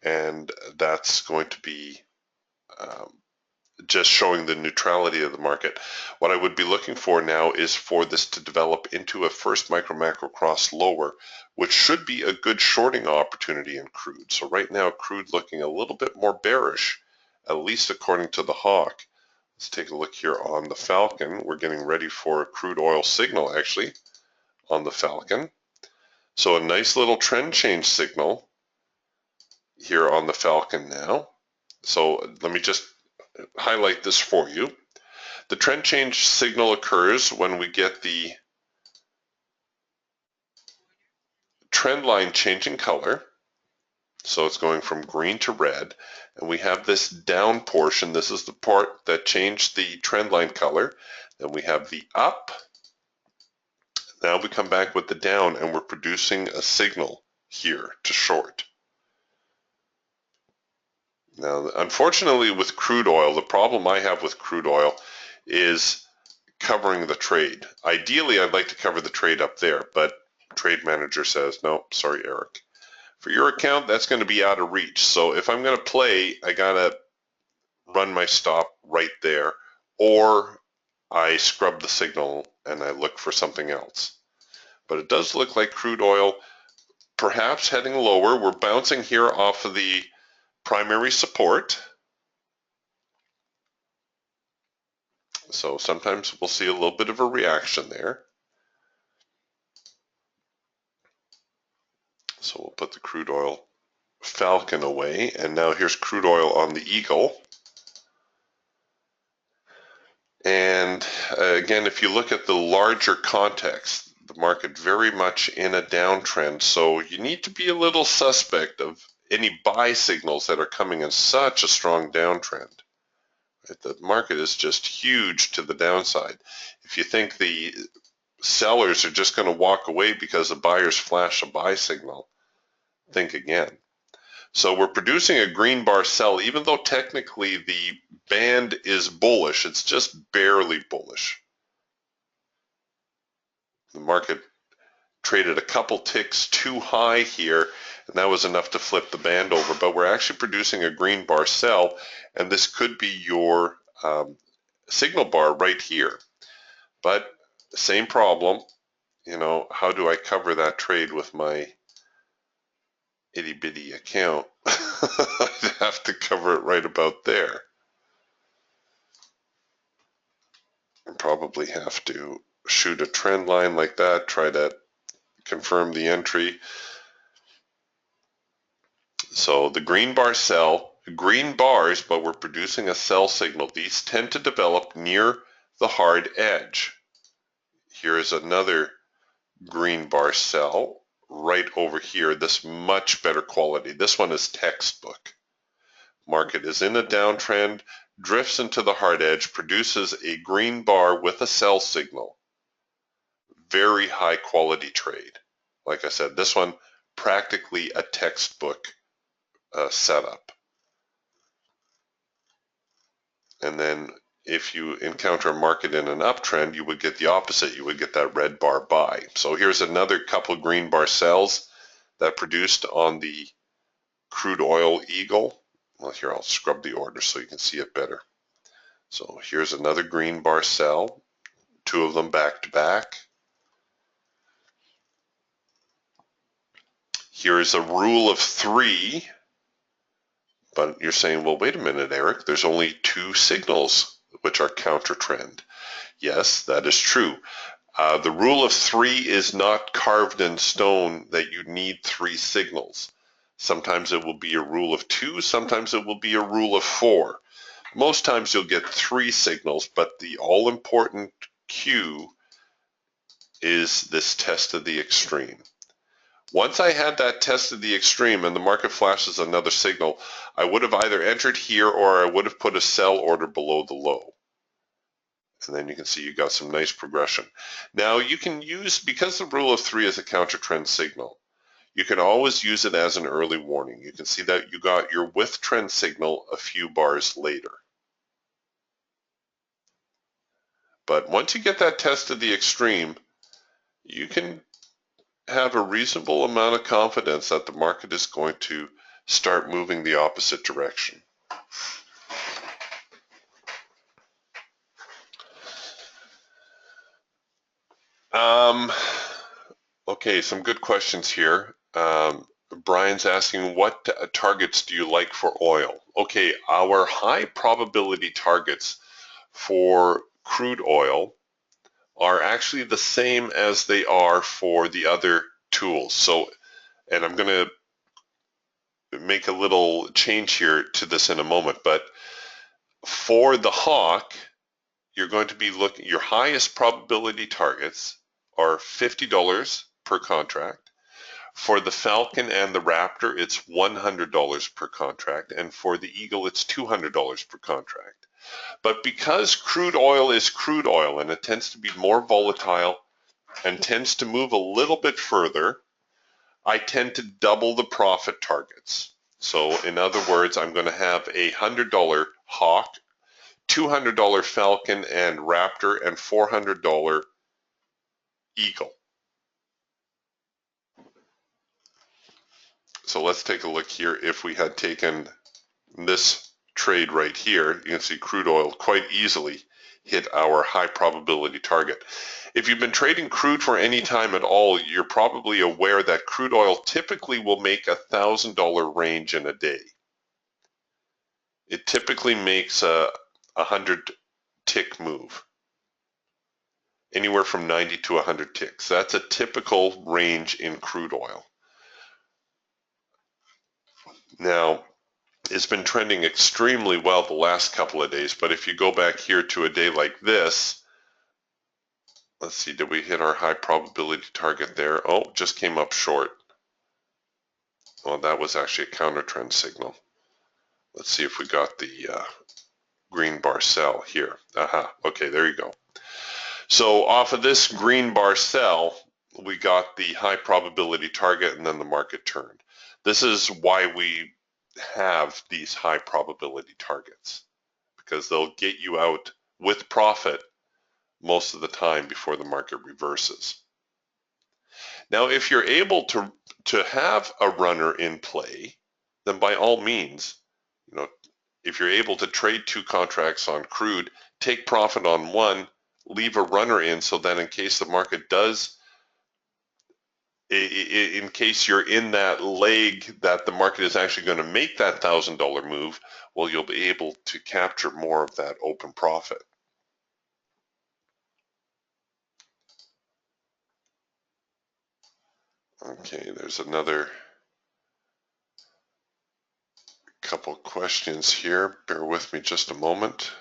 and that's going to be just showing the neutrality of the market. What I would be looking for now is for this to develop into a first micro macro cross lower, which should be a good shorting opportunity in crude. So right now, crude looking a little bit more bearish, at least according to the hawk. Let's take a look here on the Falcon. We're getting ready for a crude oil signal actually on the Falcon. So a nice little trend change signal here on the Falcon now. So let me just highlight this for you. The trend change signal occurs when we get the trend line changing color. So it's going from green to red, and we have this down portion. This is the part that changed the trend line color. Then we have the up. Now we come back with the down, and we're producing a signal here to short. Now, unfortunately with crude oil, the problem I have with crude oil is covering the trade. Ideally, I'd like to cover the trade up there, but trade manager says, no, sorry, Eric. For your account, that's going to be out of reach. So if I'm going to play, I got to run my stop right there, or I scrub the signal and I look for something else. But it does look like crude oil perhaps heading lower. We're bouncing here off of the primary support. So sometimes we'll see a little bit of a reaction there. So we'll put the crude oil Falcon away, and now here's crude oil on the Eagle. And again, if you look at the larger context, the market very much in a downtrend, so you need to be a little suspect of any buy signals that are coming in such a strong downtrend. The market is just huge to the downside. If you think the sellers are just going to walk away because the buyers flash a buy signal, think again. So we're producing a green bar sell, even though technically the band is bullish, it's just barely bullish. The market traded a couple ticks too high here, and that was enough to flip the band over, but we're actually producing a green bar sell, and this could be your signal bar right here. But same problem, you know, how do I cover that trade with my itty bitty account? I'd have to cover it right about there. And probably have to shoot a trend line like that, try to confirm the entry. So the green bar sell, green bars, but we're producing a sell signal. These tend to develop near the hard edge. Here is another green bar sell right over here. This much better quality. This one is textbook. Market is in a downtrend, drifts into the hard edge, produces a green bar with a sell signal. Very high quality trade. Like I said, this one practically a textbook setup. And then if you encounter a market in an uptrend, you would get the opposite. You would get that red bar buy. So here's another couple green bar sells that produced on the crude oil Eagle. Well, here I'll scrub the order so you can see it better. So here's another green bar sell, two of them back to back. Here is a rule of three, but you're saying, well, wait a minute, Eric, there's only two signals which are counter trend. Yes, that is true. The rule of three is not carved in stone that you need three signals. Sometimes it will be a rule of two, sometimes it will be a rule of four. Most times you'll get three signals, but the all-important cue is this test of the extreme. Once I had that test of the extreme and the market flashes another signal, I would have either entered here or I would have put a sell order below the low. And then you can see you got some nice progression. Now you can use, because the rule of three is a counter trend signal, you can always use it as an early warning. You can see that you got your with trend signal a few bars later. But once you get that test of the extreme, you can have a reasonable amount of confidence that the market is going to start moving the opposite direction. Okay, some good questions here. Brian's asking, what targets do you like for oil? Okay, our high probability targets for crude oil are actually the same as they are for the other tools. So, and I'm going to make a little change here to this in a moment, but For the hawk, you're going to be looking, your highest probability targets are $50 per contract. For the Falcon and the Raptor, it's $100 per contract, and for the Eagle, it's $200 per contract. But because crude oil is crude oil and it tends to be more volatile and tends to move a little bit further, I tend to double the profit targets. So in other words, I'm going to have a $100 Hawk, $200 Falcon and Raptor, and $400 Eagle. So let's take a look here. If we had taken this trade right here, you can see crude oil quite easily hit our high probability target. If you've been trading crude for any time at all, you're probably aware that crude oil typically will make a $1,000 range in a day. It typically makes a 100 tick move, anywhere from 90 to 100 ticks. That's a typical range in crude oil. Now, it's been trending extremely well the last couple of days, but if you go back here to a day like this, let's see, did we hit our high probability target there? Oh, just came up short. Well, that was actually a counter trend signal. Let's see if we got the green bar sell here. Aha, okay, there you go. So off of this green bar sell, we got the high probability target and then the market turned. This is why we have these high probability targets, because they'll get you out with profit most of the time before the market reverses. Now, if you're able to have a runner in play, then by all means, if you're able to trade 2 contracts on crude, take profit on one, leave a runner in so that in case the market does, in case you're in that leg that the market is actually going to make that $1,000 move, well, you'll be able to capture more of that open profit. Okay, there's another couple questions here. Bear with me just a moment.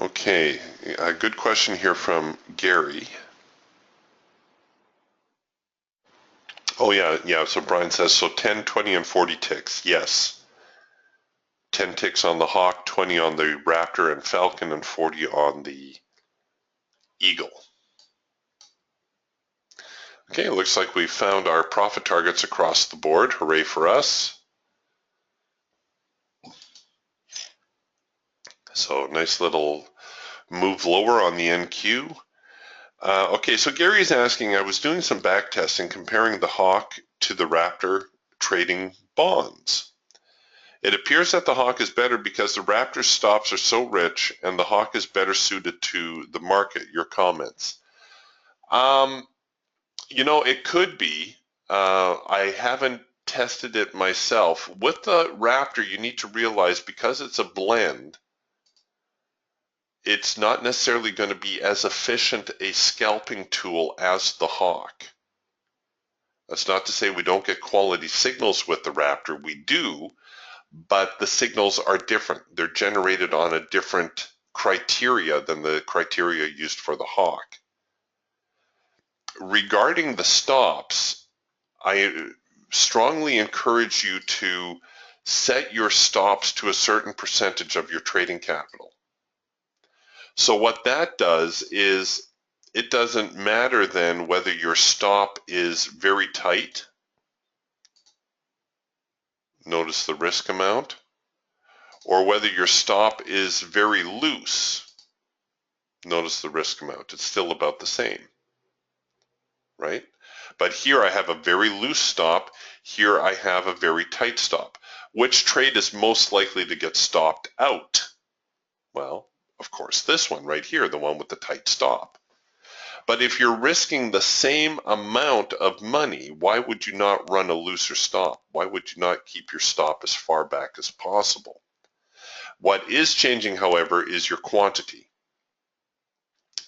Okay, a good question here from Gary. Oh yeah, so Brian says, so 10, 20, and 40 ticks. Yes. 10 ticks on the Hawk, 20 on the Raptor and Falcon, and 40 on the Eagle. Okay, it looks like we found our profit targets across the board. Hooray for us. So nice little move lower on the NQ. Okay, so Gary's asking, I was doing some back testing comparing the Hawk to the Raptor trading bonds. It appears that the Hawk is better because the Raptor's stops are so rich and the Hawk is better suited to the market. Your comments? It could be. I haven't tested it myself. With the Raptor, you need to realize because it's a blend, it's not necessarily going to be as efficient a scalping tool as the Hawk. That's not to say we don't get quality signals with the Raptor. We do, but the signals are different. They're generated on a different criteria than the criteria used for the Hawk. Regarding the stops, I strongly encourage you to set your stops to a certain percentage of your trading capital. So what that does is it doesn't matter then whether your stop is very tight, notice the risk amount, or whether your stop is very loose, notice the risk amount. It's still about the same, right? But here I have a very loose stop, here I have a very tight stop. Which trade is most likely to get stopped out? Well, of course, this one right here, the one with the tight stop. But if you're risking the same amount of money, why would you not run a looser stop? Why would you not keep your stop as far back as possible? What is changing, however, is your quantity.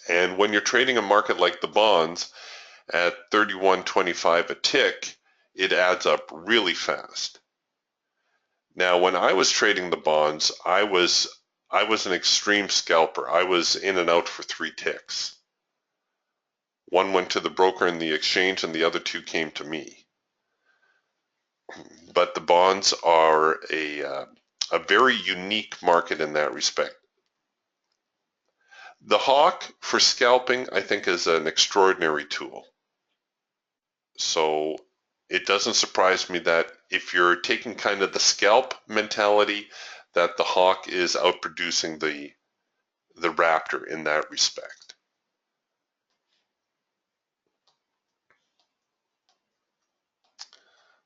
And when you're trading a market like the bonds at 31.25 a tick, it adds up really fast. Now, when I was trading the bonds, I was an extreme scalper. I was in and out for 3 ticks. One went to the broker in the exchange and the other 2 came to me. But the bonds are a very unique market in that respect. The hawk for scalping, I think, is an extraordinary tool. So it doesn't surprise me that if you're taking kind of the scalp mentality, that the hawk is outproducing the raptor in that respect.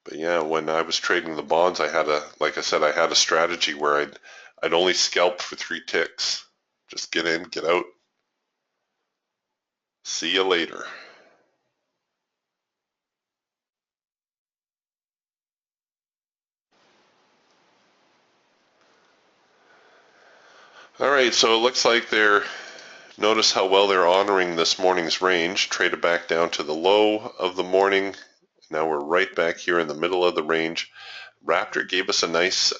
But yeah, when I was trading the bonds, like I said, I had a strategy where I'd only scalp for 3 ticks. Just get in, get out. See you later. All right, so it looks like notice how well they're honoring this morning's range. Traded back down to the low of the morning. Now we're right back here in the middle of the range. Raptor gave us a nice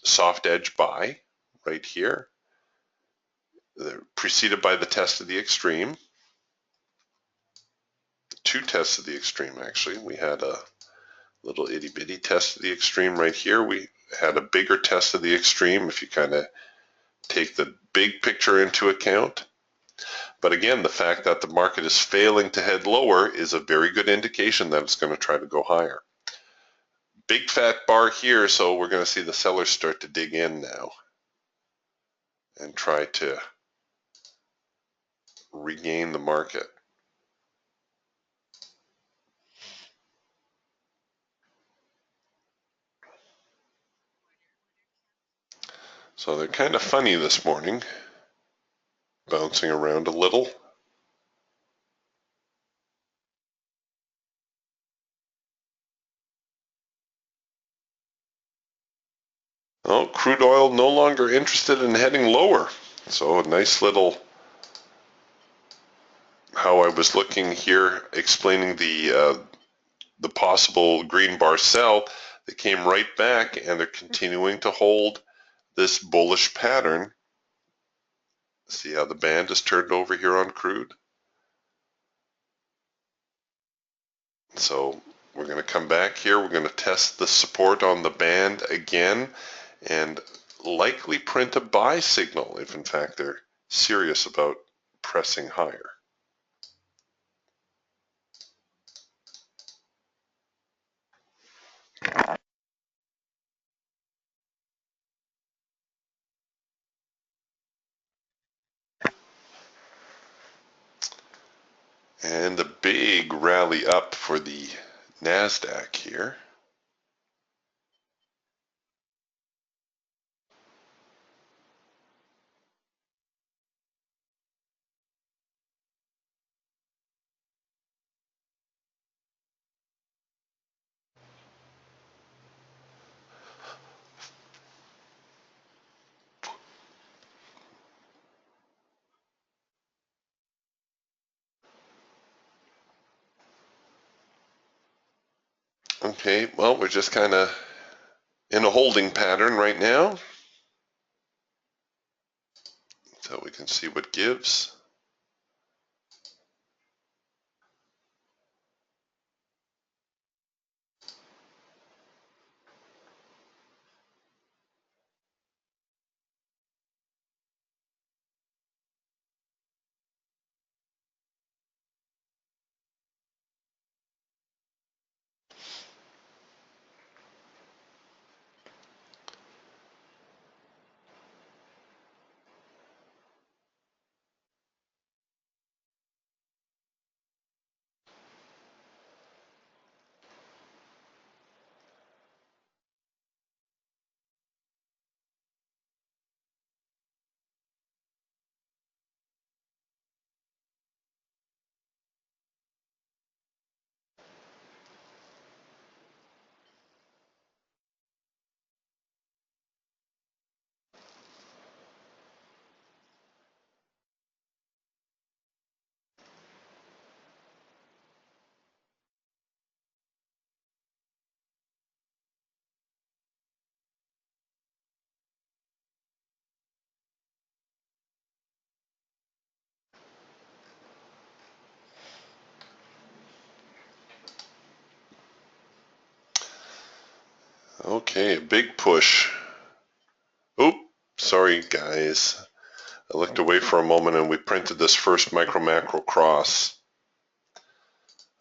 soft edge buy right here, preceded by the test of the extreme. 2 tests of the extreme, actually. We had a little itty bitty test of the extreme right here. We had a bigger test of the extreme if you kind of take the big picture into account. But again, the fact that the market is failing to head lower is a very good indication that it's going to try to go higher. Big fat bar here, so we're going to see the sellers start to dig in now and try to regain the market. So they're kind of funny this morning, bouncing around a little. Oh, crude oil no longer interested in heading lower. So a nice little, how I was looking here, explaining the possible green bar sell. They came right back and they're continuing to hold this bullish pattern. See how the band is turned over here on crude? So we're going to come back here. We're going to test the support on the band again and likely print a buy signal if in fact they're serious about pressing higher. And a big rally up for the NASDAQ here. Okay, well, we're just kind of in a holding pattern right now. So we can see what gives. Okay, a big push. Oop, sorry guys. I looked away for a moment and we printed this first micro macro cross.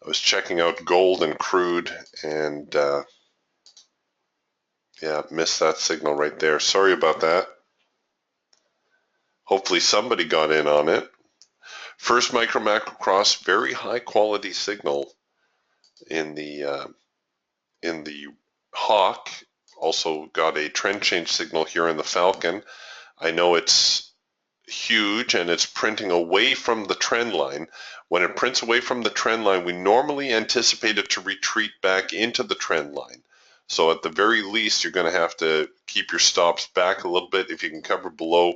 I was checking out gold and crude and yeah, missed that signal right there. Sorry about that. Hopefully somebody got in on it. First micro macro cross, very high quality signal in the Hawk. Also got a trend change signal here in the Falcon. I know it's huge and it's printing away from the trend line. When it prints away from the trend line, we normally anticipate it to retreat back into the trend line. So at the very least, you're going to have to keep your stops back a little bit. If you can cover below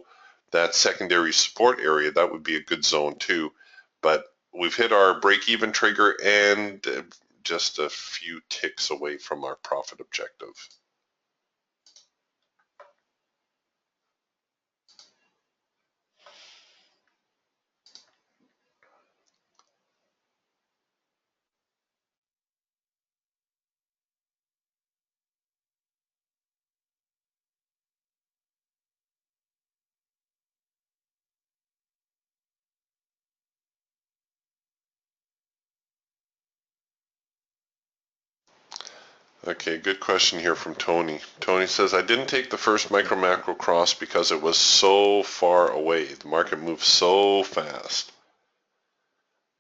that secondary support area, that would be a good zone too. But we've hit our break-even trigger and just a few ticks away from our profit objective. Okay, good question here from Tony. Tony says, I didn't take the first micro macro cross because it was so far away. The market moved so fast.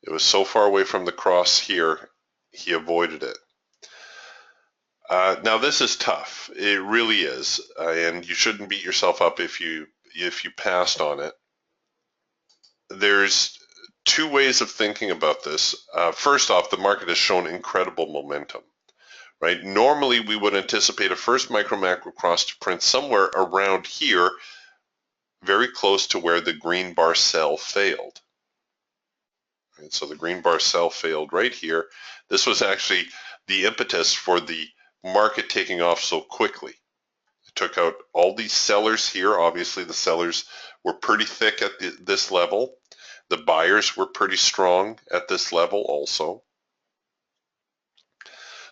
It was so far away from the cross here, he avoided it. Now this is tough. It really is, and you shouldn't beat yourself up if you passed on it. There's two ways of thinking about this. First off, the market has shown incredible momentum. Right? Normally, we would anticipate a first micro macro cross to print somewhere around here, very close to where the green bar sell failed. Right? So the green bar sell failed right here. This was actually the impetus for the market taking off so quickly. It took out all these sellers here. Obviously, the sellers were pretty thick at this level. The buyers were pretty strong at this level also.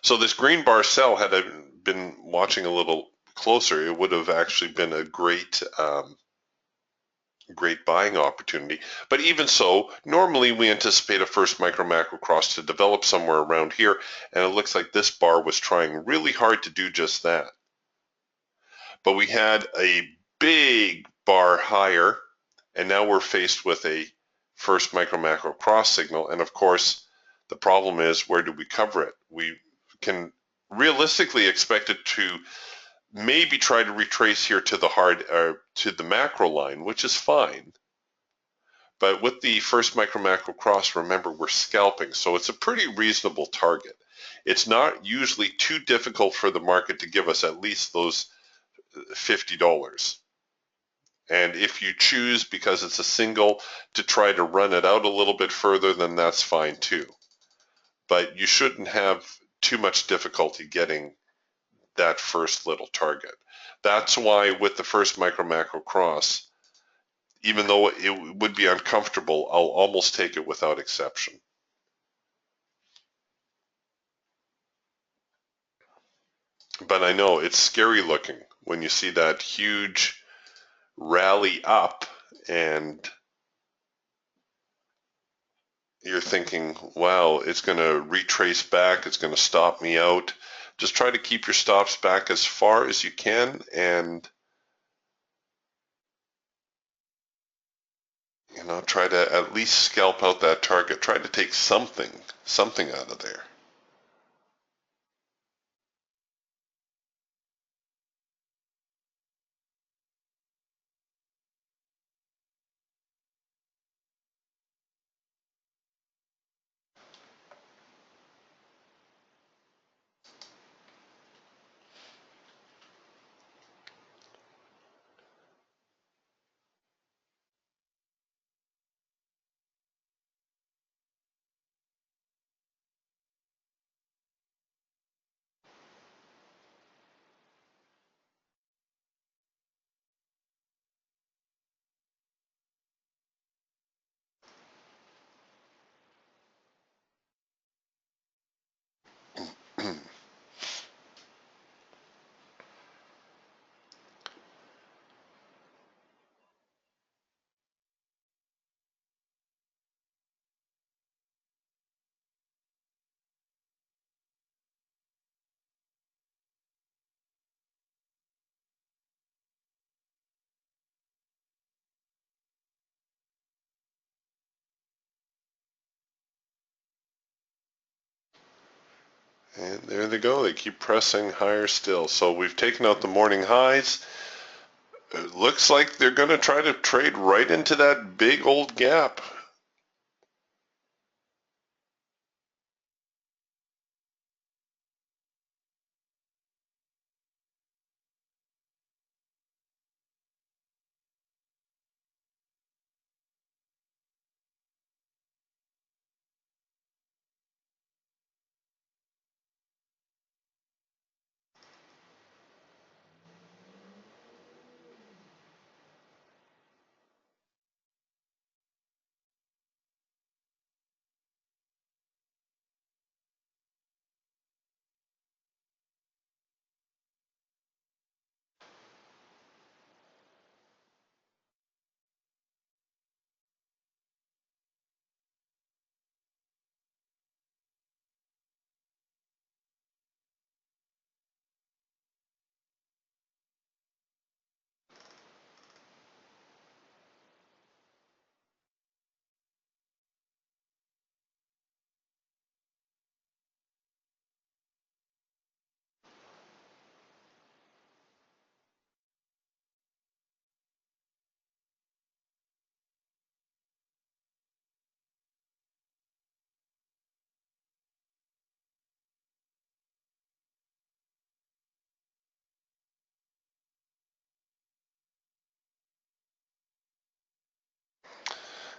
So this green bar sell, had I been watching a little closer, it would have actually been a great great buying opportunity. But even so, normally we anticipate a first micro macro cross to develop somewhere around here, and it looks like this bar was trying really hard to do just that. But we had a big bar higher, and now we're faced with a first micro macro cross signal, and of course the problem is, where do we cover it? We can realistically expect it to maybe try to retrace here to the macro line, which is fine. But with the first micro macro cross, remember, we're scalping, so it's a pretty reasonable target. It's not usually too difficult for the market to give us at least those $50. And if you choose, because it's a single, to try to run it out a little bit further, then that's fine too. But you shouldn't have too much difficulty getting that first little target. That's why with the first micro macro cross, even though it would be uncomfortable, I'll almost take it without exception. But I know it's scary looking when you see that huge rally up and you're thinking, wow, it's going to retrace back, it's going to stop me out. Just try to keep your stops back as far as you can and try to at least scalp out that target. Try to take something out of there. And there they go. They keep pressing higher still. So we've taken out the morning highs. It looks like they're going to try to trade right into that big old gap.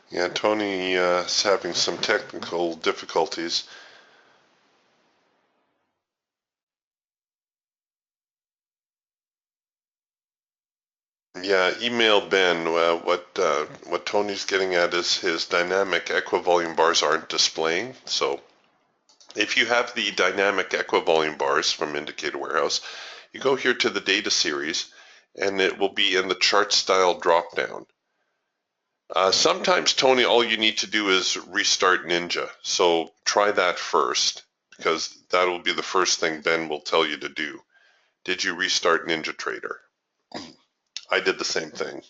Yeah, Tony is having some technical difficulties. Yeah, email Ben. What Tony's getting at is his dynamic equivolume bars aren't displaying. So if you have the dynamic equivolume bars from Indicator Warehouse, you go here to the data series, and it will be in the chart style dropdown. Sometimes, Tony, all you need to do is restart Ninja. So try that first, because that will be the first thing Ben will tell you to do. Did you restart NinjaTrader? I did the same thing.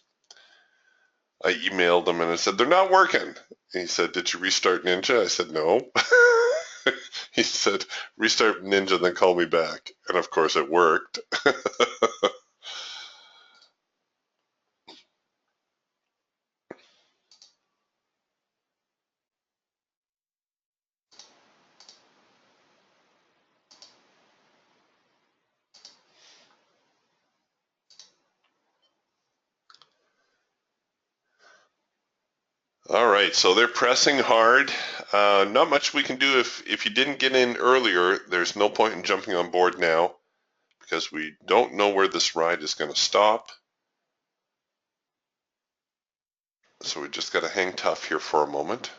I emailed him and I said, they're not working. And he said, did you restart Ninja? I said, no. He said, restart Ninja, then call me back. And of course it worked. All right, so they're pressing hard. Not much we can do if you didn't get in earlier. There's no point in jumping on board now because we don't know where this ride is going to stop. So we just got to hang tough here for a moment.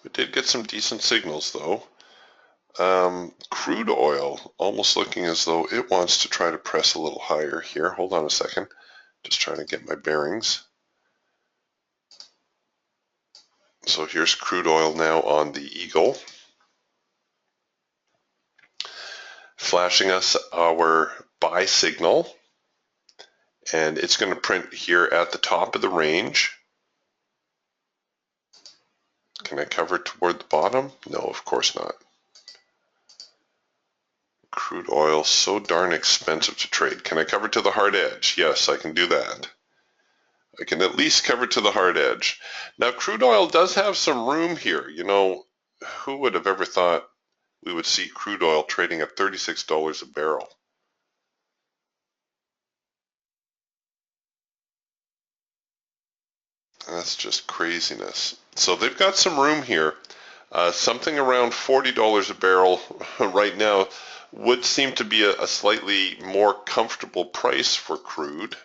We did get some decent signals though. Crude oil almost looking as though it wants to try to press a little higher here. Hold on a second. Just trying to get my bearings. So here's crude oil now on the Eagle, flashing us our buy signal, and it's going to print here at the top of the range. Can I cover toward the bottom? No, of course not. Crude oil, so darn expensive to trade. Can I cover to the hard edge? Yes, I can do that. I can at least cover to the hard edge. Now, crude oil does have some room here. You know, who would have ever thought we would see crude oil trading at $36 a barrel? That's just craziness. So they've got some room here. Something around $40 a barrel right now would seem to be a slightly more comfortable price for crude.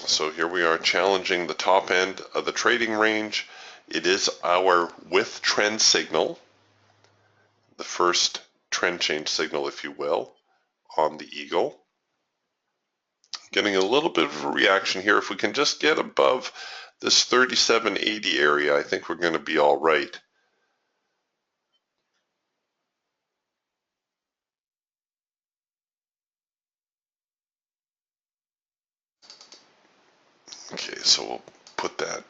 So here we are challenging the top end of the trading range. It is our with trend signal, the first trend change signal, if you will, on the eagle. Getting a little bit of a reaction here. If we can just get above this 37.80 area, I think we're going to be all right. Okay, so we'll put that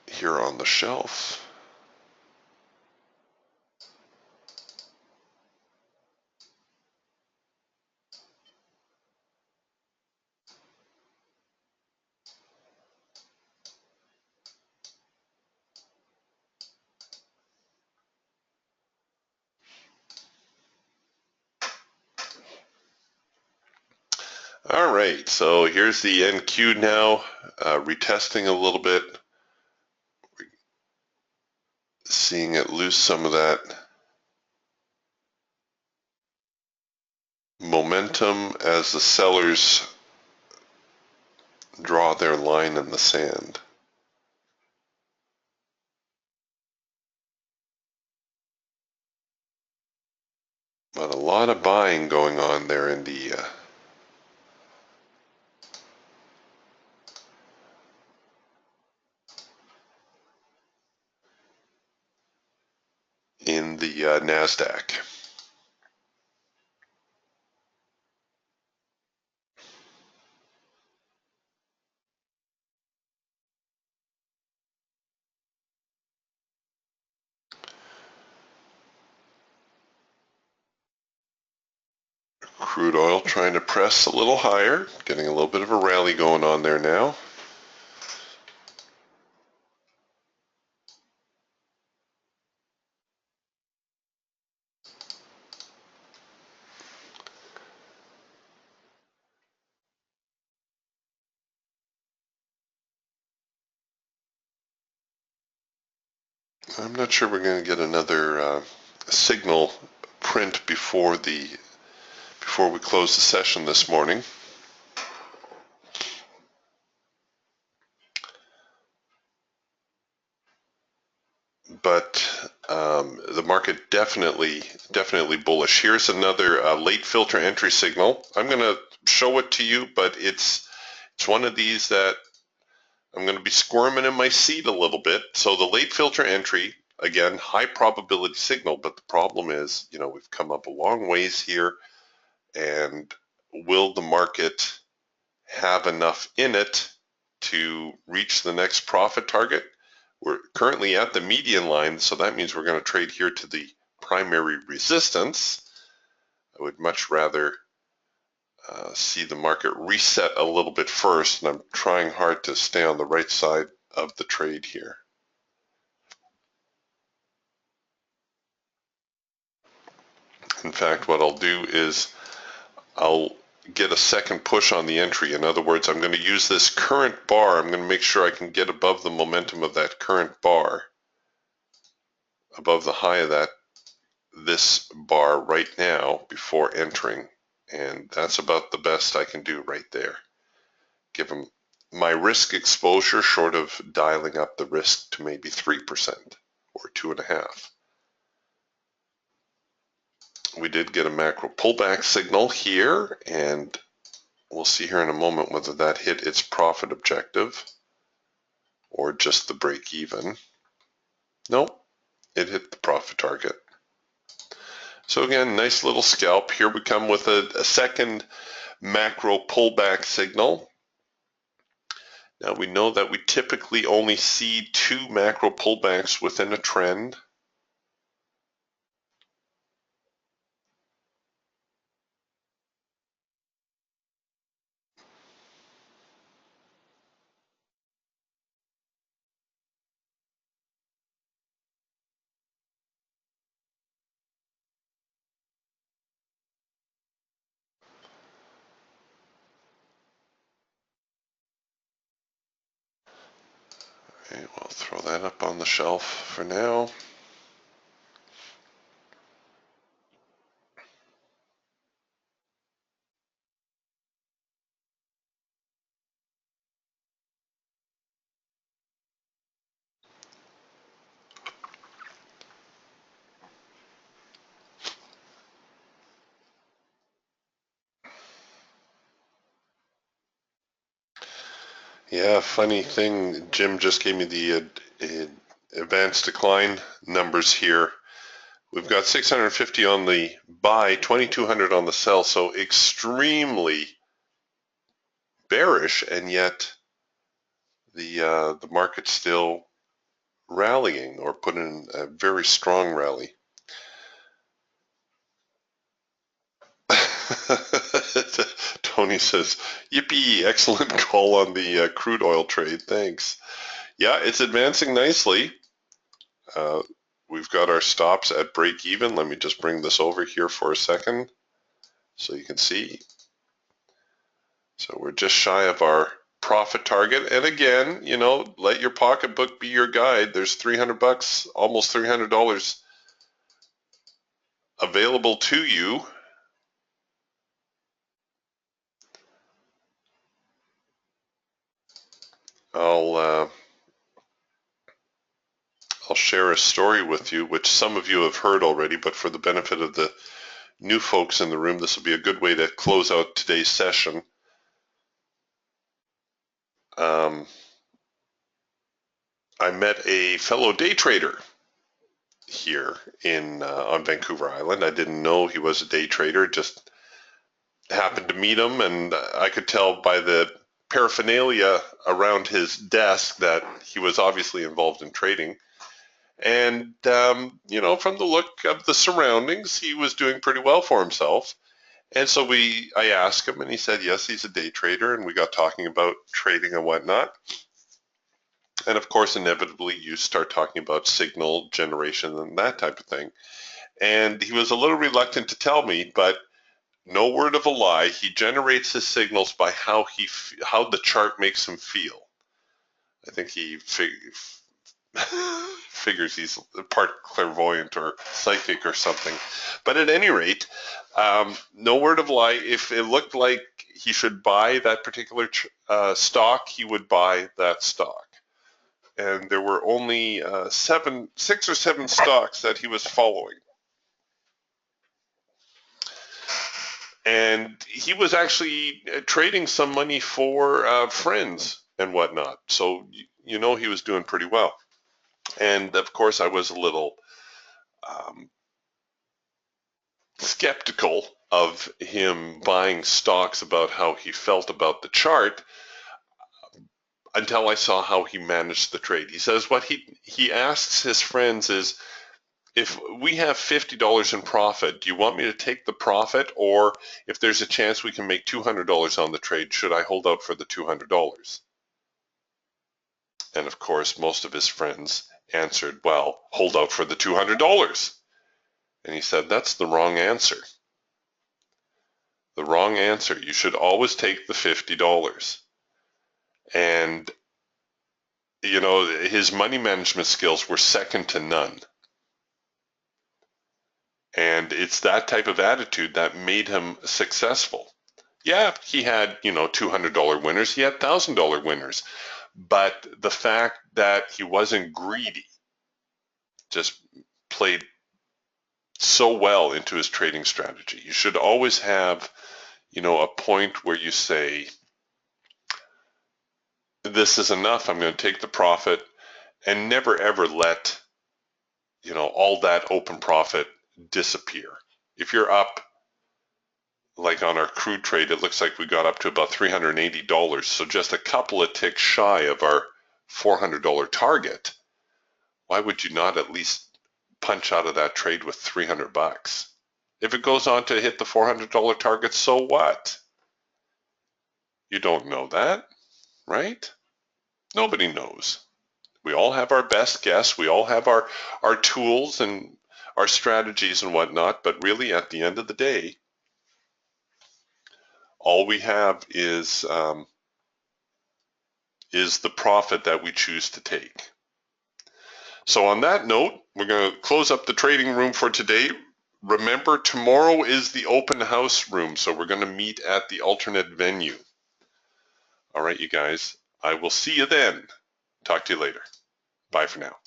here on the shelf. All right, so here's the NQ now, retesting a little bit, seeing it lose some of that momentum as the sellers draw their line in the sand. But a lot of buying going on there in the NASDAQ. Crude oil trying to press a little higher, getting a little bit of a rally going on there now. I'm not sure we're going to get another signal print before we close the session this morning. But the market definitely bullish. Here's another late filter entry signal. I'm going to show it to you, but it's one of these that I'm going to be squirming in my seat a little bit. So the late filter entry, again, high probability signal, but the problem is, we've come up a long ways here, and will the market have enough in it to reach the next profit target? We're currently at the median line, so that means we're going to trade here to the primary resistance. I would much rather see the market reset a little bit first, and I'm trying hard to stay on the right side of the trade here. In fact, what I'll do is I'll get a second push on the entry. In other words, I'm going to use this current bar. I'm going to make sure I can get above the momentum of that current bar, above the high of this bar right now before entering. And that's about the best I can do right there. Given my risk exposure, short of dialing up the risk to maybe 3% or 2.5%. We did get a macro pullback signal here, and we'll see here in a moment whether that hit its profit objective or just the break even. Nope, it hit the profit target. So again, nice little scalp. Here we come with a second macro pullback signal. Now we know that we typically only see 2 macro pullbacks within a trend. Okay, we'll throw that up on the shelf for now. Yeah, funny thing, Jim just gave me the advanced decline numbers here. We've got 650 on the buy, 2200 on the sell, so extremely bearish, and yet the market's still rallying, or put in a very strong rally. Tony says, yippee, excellent call on the crude oil trade, thanks. Yeah, it's advancing nicely. We've got our stops at break even. Let me just bring this over here for a second so you can see. So we're just shy of our profit target. And again, you know, let your pocketbook be your guide. There's 300 bucks, almost $300 available to you. I'll share a story with you, which some of you have heard already, but for the benefit of the new folks in the room, this will be a good way to close out today's session. I met a fellow day trader here on Vancouver Island. I didn't know he was a day trader, just happened to meet him, and I could tell by the paraphernalia around his desk that he was obviously involved in trading. And, you know, from the look of the surroundings, he was doing pretty well for himself. And so I asked him, and he said, yes, he's a day trader, and we got talking about trading and whatnot. And of course, inevitably, you start talking about signal generation and that type of thing. And he was a little reluctant to tell me, but no word of a lie, he generates his signals by how the chart makes him feel. I think he figures he's part clairvoyant or psychic or something. But at any rate, no word of lie. If it looked like he should buy that particular stock, he would buy that stock. And there were only 6 or 7 stocks that he was following. And he was actually trading some money for friends and whatnot. So, you know, he was doing pretty well. And of course, I was a little skeptical of him buying stocks about how he felt about the chart until I saw how he managed the trade. He says what he asks his friends is, if we have $50 in profit, do you want me to take the profit, or if there's a chance we can make $200 on the trade, should I hold out for the $200? And of course, most of his friends answered, well, hold out for the $200. And he said, that's the wrong answer. The wrong answer. You should always take the $50. And, you know, his money management skills were second to none. And it's that type of attitude that made him successful. Yeah, he had, you know, $200 winners. He had $1,000 winners. But the fact that he wasn't greedy just played so well into his trading strategy. You should always have, you know, a point where you say, this is enough, I'm going to take the profit, and never ever let, you know, all that open profit disappear. If you're up, like on our crude trade, it looks like we got up to about $380, so just a couple of ticks shy of our $400 target. Why would you not at least punch out of that trade with 300 bucks? If it goes on to hit the $400 target, so what? You don't know that, right? Nobody knows. We all have our best guess. We all have our tools and our strategies and whatnot, but really at the end of the day, all we have is the profit that we choose to take. So on that note, we're going to close up the trading room for today. Remember, tomorrow is the open house room, so we're going to meet at the alternate venue. All right, you guys, I will see you then. Talk to you later. Bye for now.